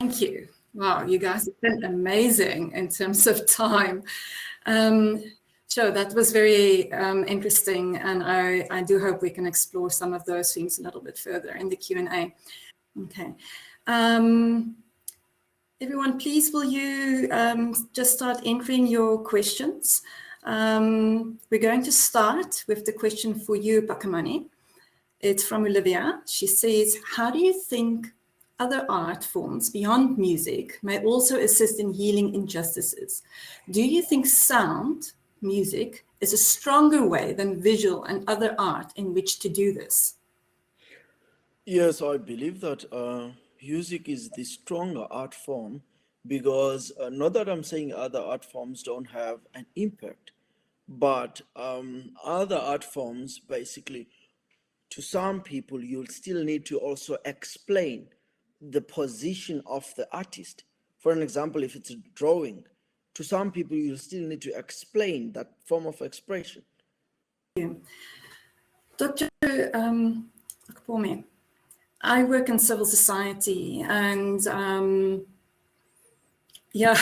Speaker 1: Thank you. Wow, you guys have been amazing in terms of time. So that was very interesting, and I do hope we can explore some of those things a little bit further in the Q&A. Okay. Everyone, please will you just start entering your questions. We're going to start with the question for you, Pumlani. It's from Olivia. She says, how do you think other art forms beyond music may also assist in healing injustices? Do you think sound, music, is a stronger way than visual and other art in which to do this?
Speaker 2: Yes, I believe that music is the stronger art form because not that I'm saying other art forms don't have an impact, but other art forms, basically, to some people, you'll still need to also explain the position of the artist. For an example, if it's a drawing, to some people, you'll still need to explain that form of expression.
Speaker 1: Yeah. Dr. Akpome, I work in civil society, and yeah,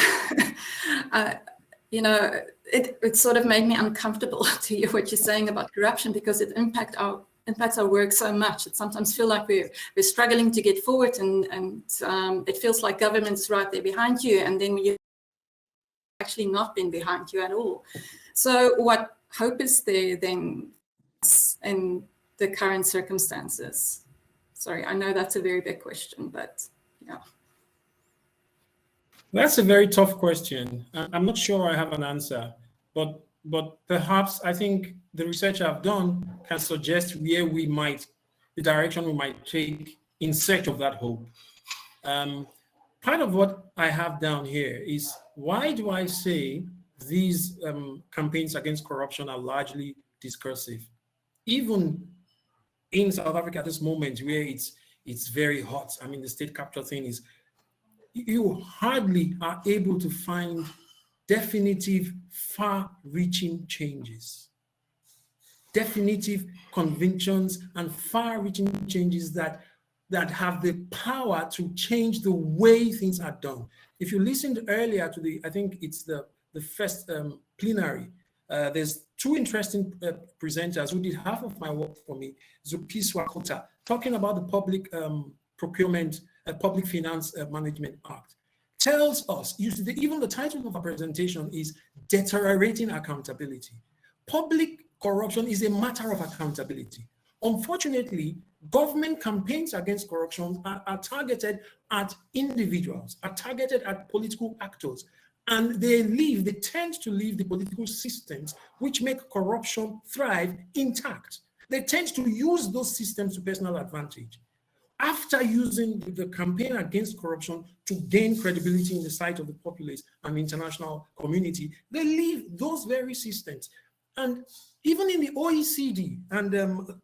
Speaker 1: you know, it sort of made me uncomfortable to hear what you're saying about corruption, because it impacts our work so much. It sometimes feels like we're struggling to get forward, and it feels like government's right there behind you, and then you've actually not been behind you at all. So what hope is there then in the current circumstances? Sorry, I know that's a very big question, but yeah.
Speaker 5: That's a very tough question. I'm not sure I have an answer, but perhaps I think the research I've done can suggest where we might, the direction we might take in search of that hope. Part of what I have down here is, why do I say these campaigns against corruption are largely discursive? Even in South Africa at this moment, where it's very hot, I mean, the state capture thing is, you hardly are able to find definitive, far-reaching changes, definitive convictions and far-reaching changes that have the power to change the way things are done. If you listened earlier to I think it's the first plenary, there's two interesting presenters who did half of my work for me, Zupi Swakota, talking about the public procurement, public finance management act. Tells us, even the title of our presentation is Deteriorating Accountability. Public corruption is a matter of accountability. Unfortunately, government campaigns against corruption are targeted at individuals, are targeted at political actors, and they tend to leave the political systems which make corruption thrive intact. They tend to use those systems to personal advantage. After using the campaign against corruption to gain credibility in the sight of the populace and the international community, they leave those very systems. And even in the OECD, and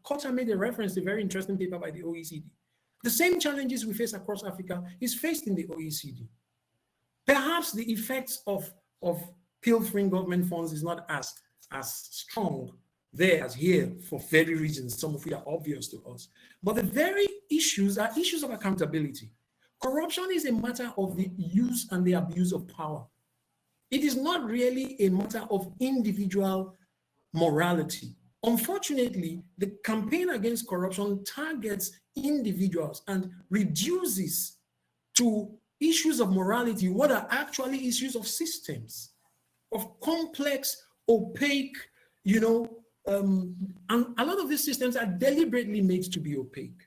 Speaker 5: Kota made a reference to a very interesting paper by the OECD, the same challenges we face across Africa is faced in the OECD. Perhaps the effects of pilfering government funds is not as strong there as here for very reasons, some of which are obvious to us. But the very issues are issues of accountability. Corruption is a matter of the use and the abuse of power. It is not really a matter of individual morality. Unfortunately, the campaign against corruption targets individuals and reduces to issues of morality what are actually issues of systems, of complex, opaque, and a lot of these systems are deliberately made to be opaque.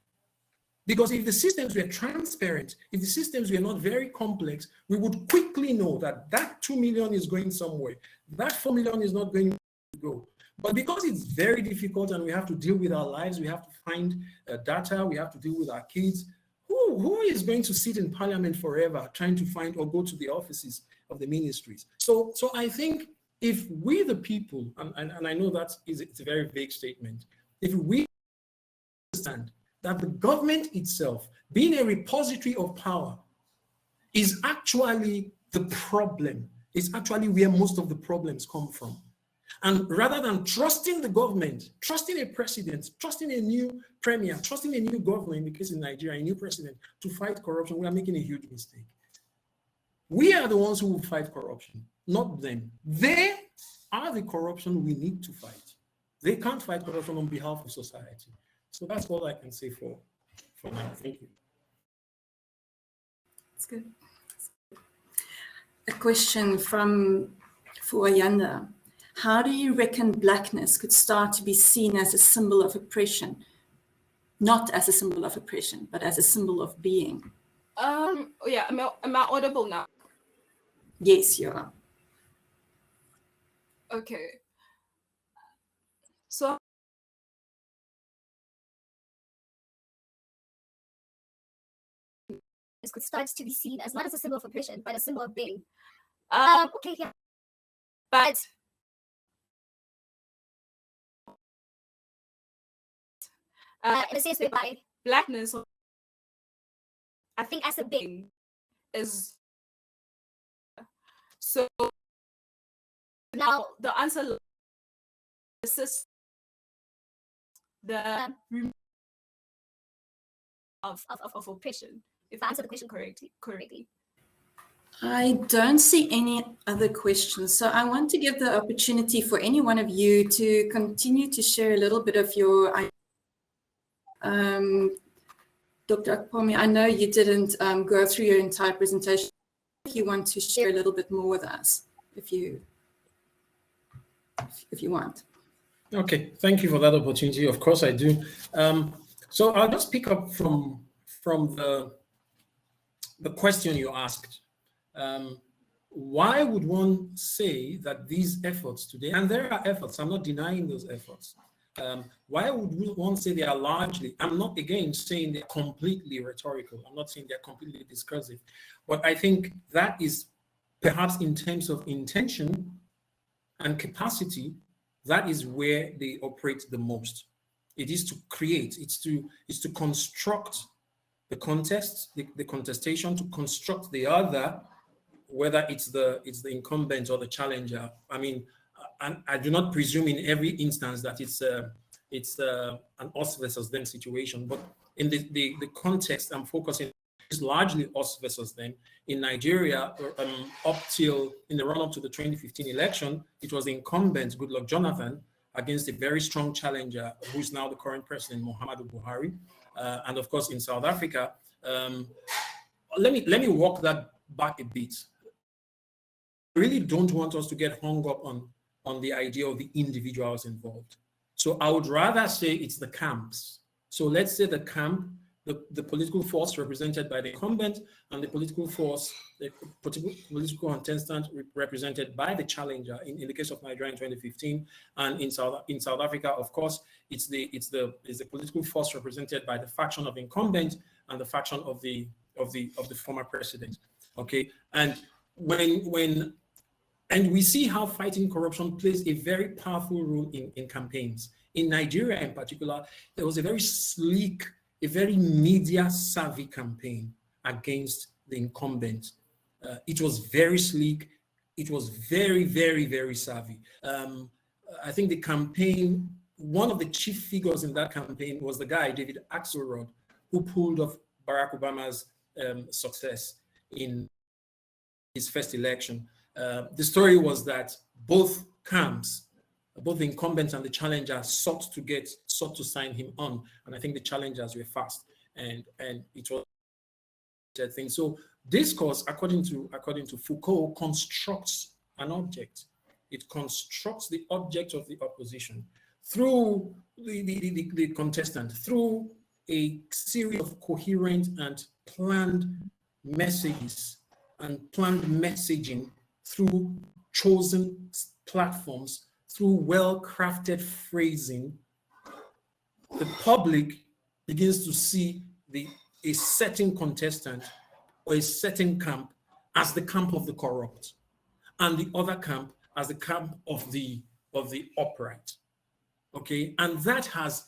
Speaker 5: Because if the systems were transparent, if the systems were not very complex, we would quickly know that 2 million is going somewhere, that 4 million is not going to go. But because it's very difficult and we have to deal with our lives, we have to find data, we have to deal with our kids, who is going to sit in parliament forever trying to find or go to the offices of the ministries? So I think if we the people, and I know it's a very vague statement, if we understand that the government itself, being a repository of power, is actually the problem, is actually where most of the problems come from. And rather than trusting the government, trusting a president, trusting a new premier, trusting a new governor, in the case of Nigeria, a new president, to fight corruption, we are making a huge mistake. We are the ones who will fight corruption, not them. They are the corruption we need to fight. They can't fight corruption on behalf of society. So that's all I can say for now. Thank you.
Speaker 1: That's good. A question from Fuayanda. How do you reckon Blackness could start to be seen as a symbol of oppression? Not as a symbol of oppression, but as a symbol of being.
Speaker 4: Yeah, am I audible now?
Speaker 1: Yes, you are.
Speaker 4: Okay. So
Speaker 6: this could start to be seen as not as a symbol of oppression, but a symbol of being. Okay, yeah.
Speaker 4: But
Speaker 6: in a sense whereby
Speaker 4: Blackness,
Speaker 6: I think as a being
Speaker 4: is so
Speaker 6: now
Speaker 4: the answer is the of oppression, if I answer the question correctly.
Speaker 1: I don't see any other questions. So I want to give the opportunity for any one of you to continue to share a little bit of your Dr. Akpome, I know you didn't go through your entire presentation. If you want to share a little bit more with us, if you want.
Speaker 5: Okay, thank you for that opportunity. Of course I do. So I'll just pick up from the question you asked. Why would one say that these efforts today, and there are efforts, I'm not denying those efforts. Why would one say they are largely, I'm not again saying they're completely rhetorical, I'm not saying they're completely discursive, but I think that is perhaps in terms of intention and capacity, that is where they operate the most. It is to create, it's to construct the contest, the contestation, to construct the other, whether it's the incumbent or the challenger. I mean, I do not presume in every instance that it's an us versus them situation, but in the context I'm focusing it's largely us versus them. In Nigeria, up till in the run-up to the 2015 election, it was the incumbent Goodluck Jonathan against a very strong challenger, who is now the current president, Muhammadu Buhari. And of course, in South Africa, let me walk that back a bit. I really don't want us to get hung up on the idea of the individuals involved. So I would rather say it's the camps. So let's say the camp, the political force represented by the incumbent, and the political force, the political contestant represented by the challenger. In the case of Nigeria in 2015, and in South Africa, of course, it's the political force represented by the faction of incumbent and the faction of the former president. Okay, and and we see how fighting corruption plays a very powerful role in campaigns. In Nigeria, in particular, there was a very sleek, a very media-savvy campaign against the incumbent. It was very sleek. It was very, very, very savvy. I think the campaign, one of the chief figures in that campaign was the guy, David Axelrod, who pulled off Barack Obama's success in his first election. The story was that both camps, both the incumbents and the challenger, sought to sign him on, and I think the challengers were fast, and it was a thing. So discourse, according to Foucault, constructs an object. It constructs the object of the opposition through the contestant, through a series of coherent and planned messages and planned messaging, through chosen platforms, through well-crafted phrasing. The public begins to see a certain contestant or a certain camp as the camp of the corrupt, and the other camp as the camp of the upright. Okay, and that has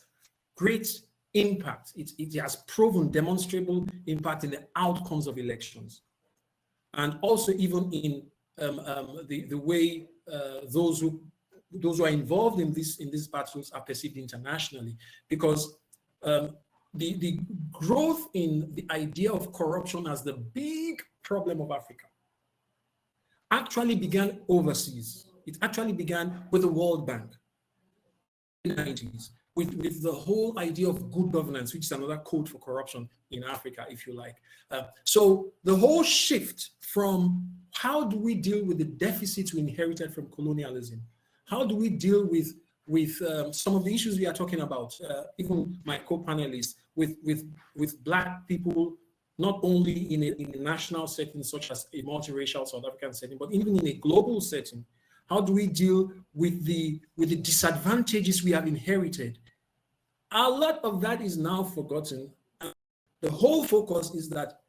Speaker 5: great impact. It has proven demonstrable impact in the outcomes of elections, and also even in the way those who are involved in these battles are perceived internationally, because the growth in the idea of corruption as the big problem of Africa actually began overseas. It actually began with the World Bank in the 90s, with the whole idea of good governance, which is another code for corruption in Africa, if you like. So the whole shift from how do we deal with the deficits we inherited from colonialism? How do we deal with some of the issues we are talking about, even my co-panelists, with Black people, not only in a national setting, such as a multiracial South African setting, but even in a global setting? How do we deal with the disadvantages we have inherited? A lot of that is now forgotten. The whole focus is that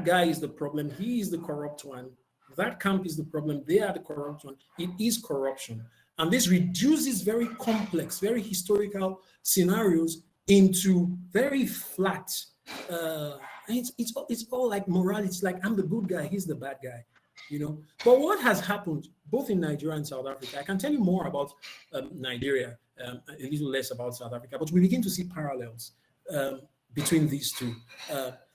Speaker 5: guy is the problem, he is the corrupt one, that camp is the problem, they are the corrupt one. It is corruption. And this reduces very complex, very historical scenarios into very flat. It's all like morality. It's like, I'm the good guy, he's the bad guy, you know. But what has happened both in Nigeria and South Africa, I can tell you more about Nigeria, a little less about South Africa, but we begin to see parallels between these two.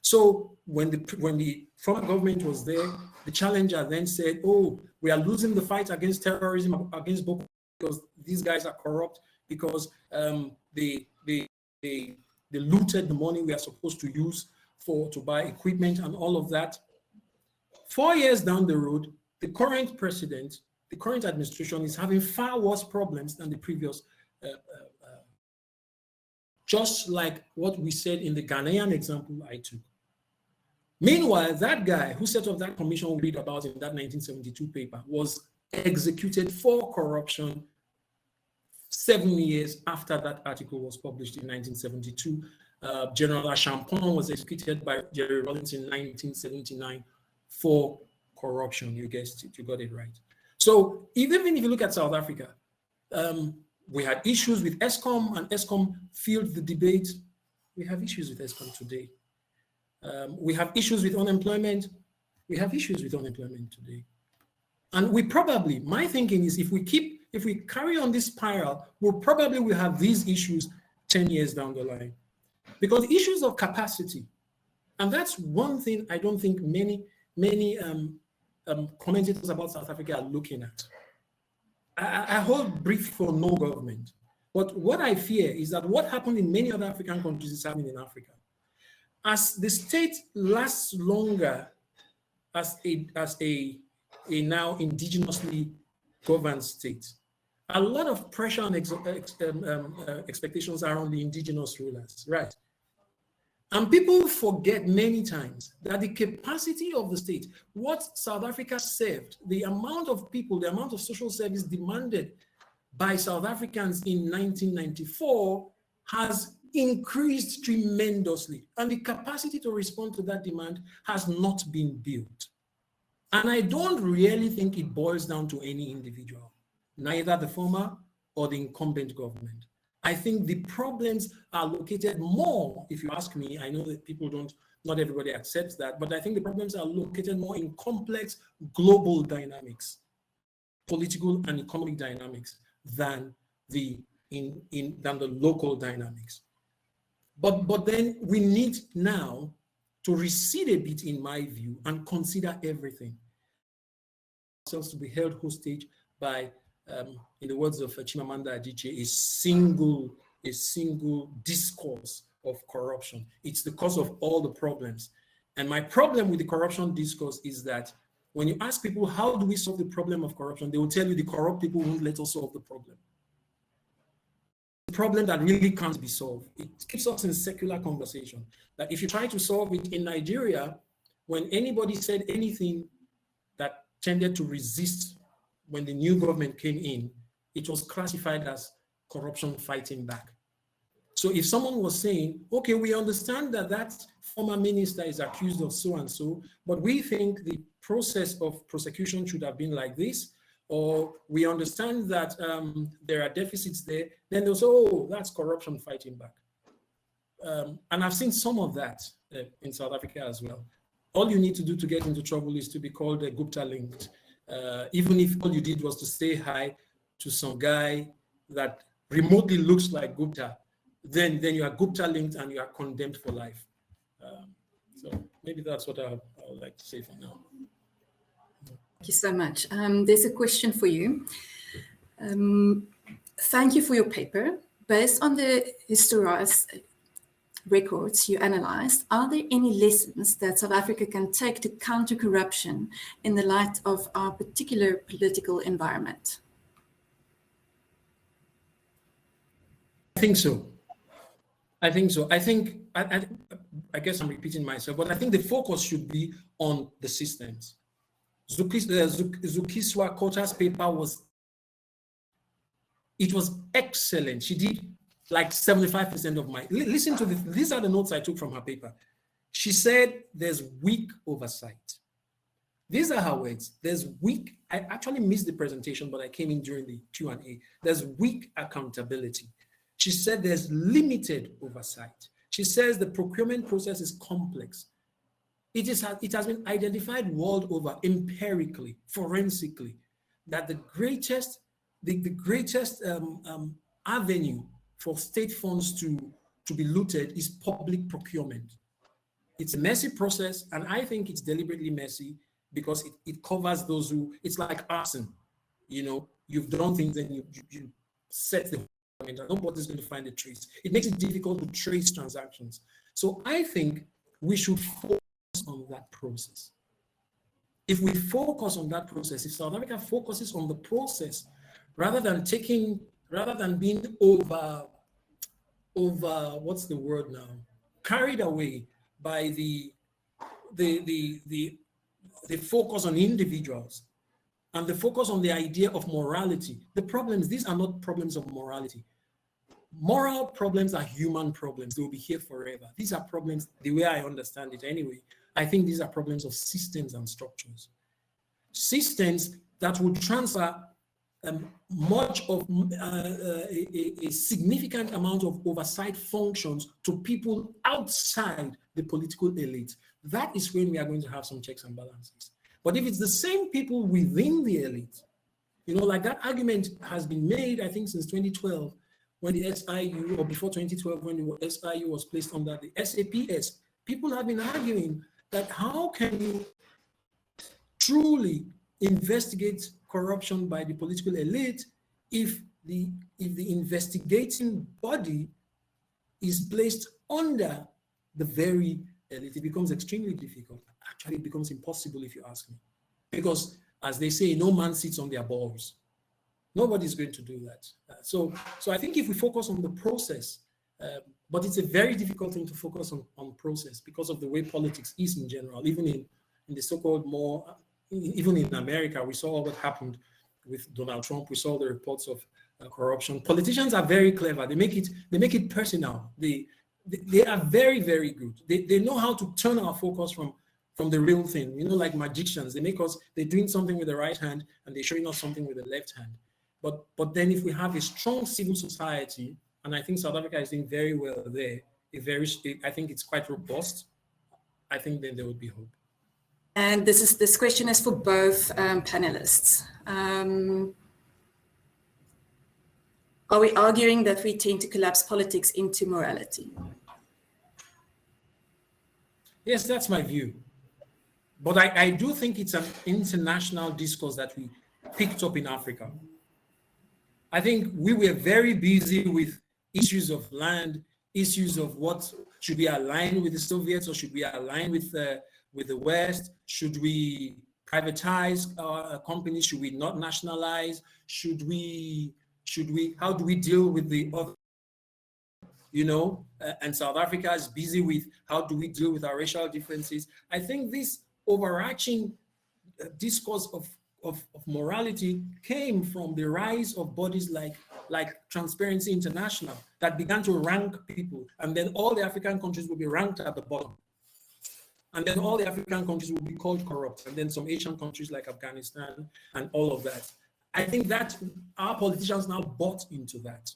Speaker 5: So when the former government was there, the challenger then said, oh, we are losing the fight against terrorism, against Boko, because these guys are corrupt, because they looted the money we are supposed to use to buy equipment and all of that. 4 years down the road, the current president, the current administration is having far worse problems than the previous, just like what we said in the Ghanaian example I took. Meanwhile, that guy who set up that commission we read about in that 1972 paper was executed for corruption 7 years after that article was published in 1972. General Champagne was executed by Jerry Rawlings in 1979 for corruption. You guessed it, you got it right. So even if you look at South Africa, we had issues with ESCOM, and ESCOM fueled the debate. We have issues with ESCOM today. We have issues with unemployment. We have issues with unemployment today. And we probably, my thinking is, if we carry on this spiral, will have these issues 10 years down the line. Because issues of capacity, And that's one thing I don't think many commentators about South Africa are looking at. I hold brief for no government. But what I fear is that what happened in many other African countries is happening in Africa. As the state lasts longer as a now indigenously governed state, a lot of pressure and expectations are on the indigenous rulers, right? And people forget many times that the capacity of the state, what South Africa served, the amount of people, the amount of social service demanded by South Africans in 1994 has increased tremendously. And the capacity to respond to that demand has not been built. And I don't really think it boils down to any individual, neither the former or the incumbent government. I think the problems are located more, if you ask me, I know that people don't, not everybody accepts that, but I think the problems are located more in complex global dynamics, political and economic dynamics than the local dynamics. But then we need now to recede a bit, in my view, and consider everything. Ourselves to be held hostage by, in the words of Chimamanda Adichie, a single discourse of corruption. It's the cause of all the problems. And my problem with the corruption discourse is that when you ask people, how do we solve the problem of corruption? They will tell you the corrupt people won't let us solve the problem. The problem that really can't be solved. It keeps us in secular conversation. That if you try to solve it in Nigeria, when anybody said anything that tended to resist when the new government came in, it was classified as corruption fighting back. So if someone was saying, okay, we understand that that former minister is accused of so and so, but we think the process of prosecution should have been like this, or we understand that there are deficits there, then they'll say, oh, that's corruption fighting back. And I've seen some of that in South Africa as well. All you need to do to get into trouble is to be called a Gupta linked. Even if all you did was to say hi to some guy that remotely looks like Gupta, then you are Gupta linked and you are condemned for life. So maybe that's what I would like to say for now.
Speaker 1: Thank you so much. There's a question for you. Thank you for your paper. Based on the historic records you analyzed, are there any lessons that South Africa can take to counter corruption in the light of our particular political environment?
Speaker 5: I think so. I guess I'm repeating myself, but I think the focus should be on the systems. Zukiswa Kota's paper was excellent. She did like 75% of my, listen to this, these are the notes I took from her paper. She said there's weak oversight. These are her words. There's weak, I actually missed the presentation, but I came in during the Q&A. There's weak accountability. She said there's limited oversight. She says the procurement process is complex. It has been identified world over, empirically, forensically, that the greatest avenue for state funds to be looted is public procurement. It's a messy process, and I think it's deliberately messy because it covers those who, it's like arson. You know, you've done things and you set the government, and nobody's going to find a trace. It makes it difficult to trace transactions. So I think we should focus on that process. If we focus on that process, if South Africa focuses on the process, rather than being over what's the word now, carried away by the focus on individuals and the focus on the idea of morality. The problems, these are not problems of morality. Moral problems are human problems. They will be here forever. These are problems, the way I understand it anyway, I think these are problems of systems and structures. Systems that will transfer much of a significant amount of oversight functions to people outside the political elite. That is when we are going to have some checks and balances. But if it's the same people within the elite, you know, like that argument has been made, I think, since 2012, when the SIU, or before 2012, when the SIU was placed under the SAPS people have been arguing that how can you truly investigate corruption by the political elite if the investigating body is placed under the very elite? It becomes extremely difficult. Actually, it becomes impossible if you ask me. Because as they say, no man sits on their balls. Nobody's going to do that. So I think if we focus on the process, but it's a very difficult thing to focus on process because of the way politics is in general, even in the so-called more, even in America, we saw what happened with Donald Trump. We saw the reports of corruption. Politicians are very clever. They make it personal. They are very, very good. They know how to turn our focus from the real thing. You know, like magicians, they're doing something with the right hand and they're showing us something with the left hand. But then if we have a strong civil society, and I think South Africa is doing very well there, I think it's quite robust, I think then there would be hope.
Speaker 1: And this question is for both panelists. Are we arguing that we tend to collapse politics into morality?
Speaker 5: Yes, that's my view. But I do think it's an international discourse that we picked up in Africa. I think we were very busy with issues of land, issues of what should we align with the Soviets or should we align with the West? Should we privatize our companies? Should we not nationalize? How do we deal with the other? You know, and South Africa is busy with how do we deal with our racial differences. I think this overarching discourse of morality came from the rise of bodies like Transparency International that began to rank people, and then all the African countries will be ranked at the bottom. And then all the African countries will be called corrupt, and then some Asian countries like Afghanistan and all of that. I think that our politicians now bought into that.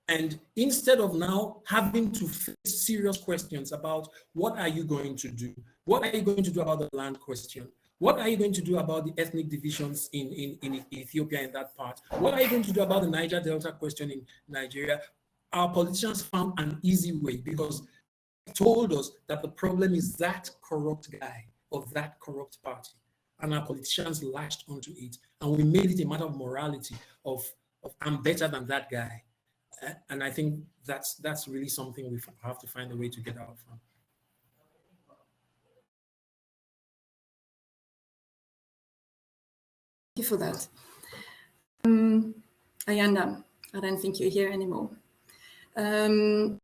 Speaker 5: And instead of now having to face serious questions about what are you going to do? What are you going to do about the land question? What are you going to do about the ethnic divisions in Ethiopia in that part? What are you going to do about the Niger Delta question in Nigeria? Our politicians found an easy way because they told us that the problem is that corrupt guy or that corrupt party. And our politicians latched onto it. And we made it a matter of morality, of I'm better than that guy. And I think that's really something we have to find a way to get out from.
Speaker 1: Thank you for that. Ayanda, I don't think you're here anymore. The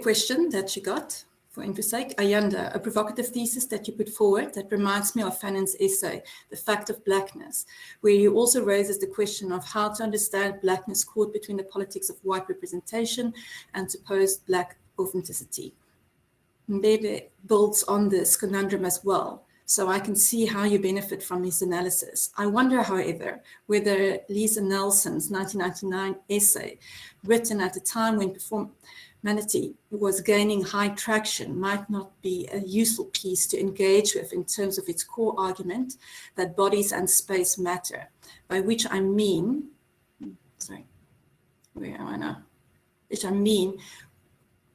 Speaker 1: question that you got, for interest's sake, Ayanda, a provocative thesis that you put forward that reminds me of Fanon's essay, The Fact of Blackness, where he also raises the question of how to understand blackness caught between the politics of white representation and supposed black authenticity. Mbebe builds on this conundrum as well, so I can see how you benefit from his analysis. I wonder, however, whether Lisa Nelson's 1999 essay, written at a time when performanity was gaining high traction, might not be a useful piece to engage with in terms of its core argument that bodies and space matter, by which I mean,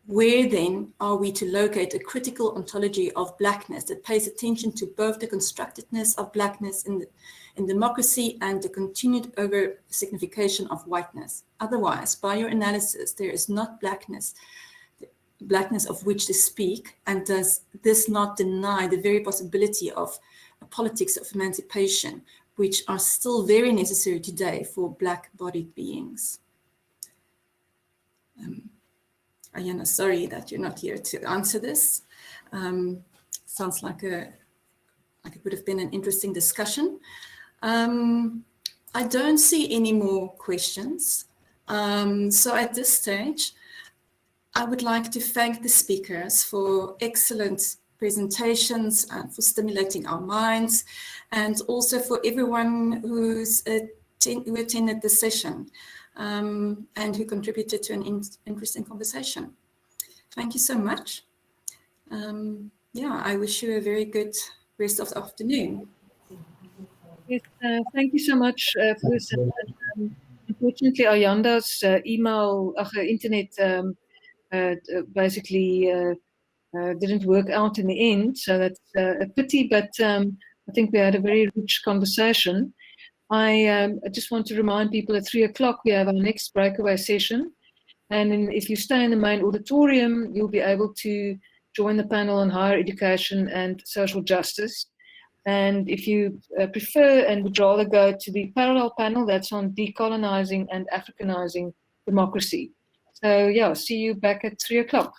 Speaker 1: where then are we to locate a critical ontology of blackness that pays attention to both the constructedness of blackness in democracy and the continued over-signification of whiteness? Otherwise, by your analysis, there is not blackness of which to speak, and does this not deny the very possibility of a politics of emancipation, which are still very necessary today for black-bodied beings? Ayana, sorry that you're not here to answer this. Sounds like it would have been an interesting discussion. I don't see any more questions. So at this stage, I would like to thank the speakers for excellent presentations and for stimulating our minds, and also for everyone who attended the session. And who contributed to an interesting conversation. Thank you so much. I wish you a very good rest of the afternoon.
Speaker 7: Yes, thank you so much, Bruce. Unfortunately, Ayanda's internet basically didn't work out in the end, so that's a pity, but I think we had a very rich conversation. I just want to remind people at 3 o'clock we have our next breakaway session, and if you stay in the main auditorium, you'll be able to join the panel on higher education and social justice. And if you prefer and would rather go to the parallel panel, that's on decolonizing and Africanizing democracy. So yeah, see you back at 3 o'clock.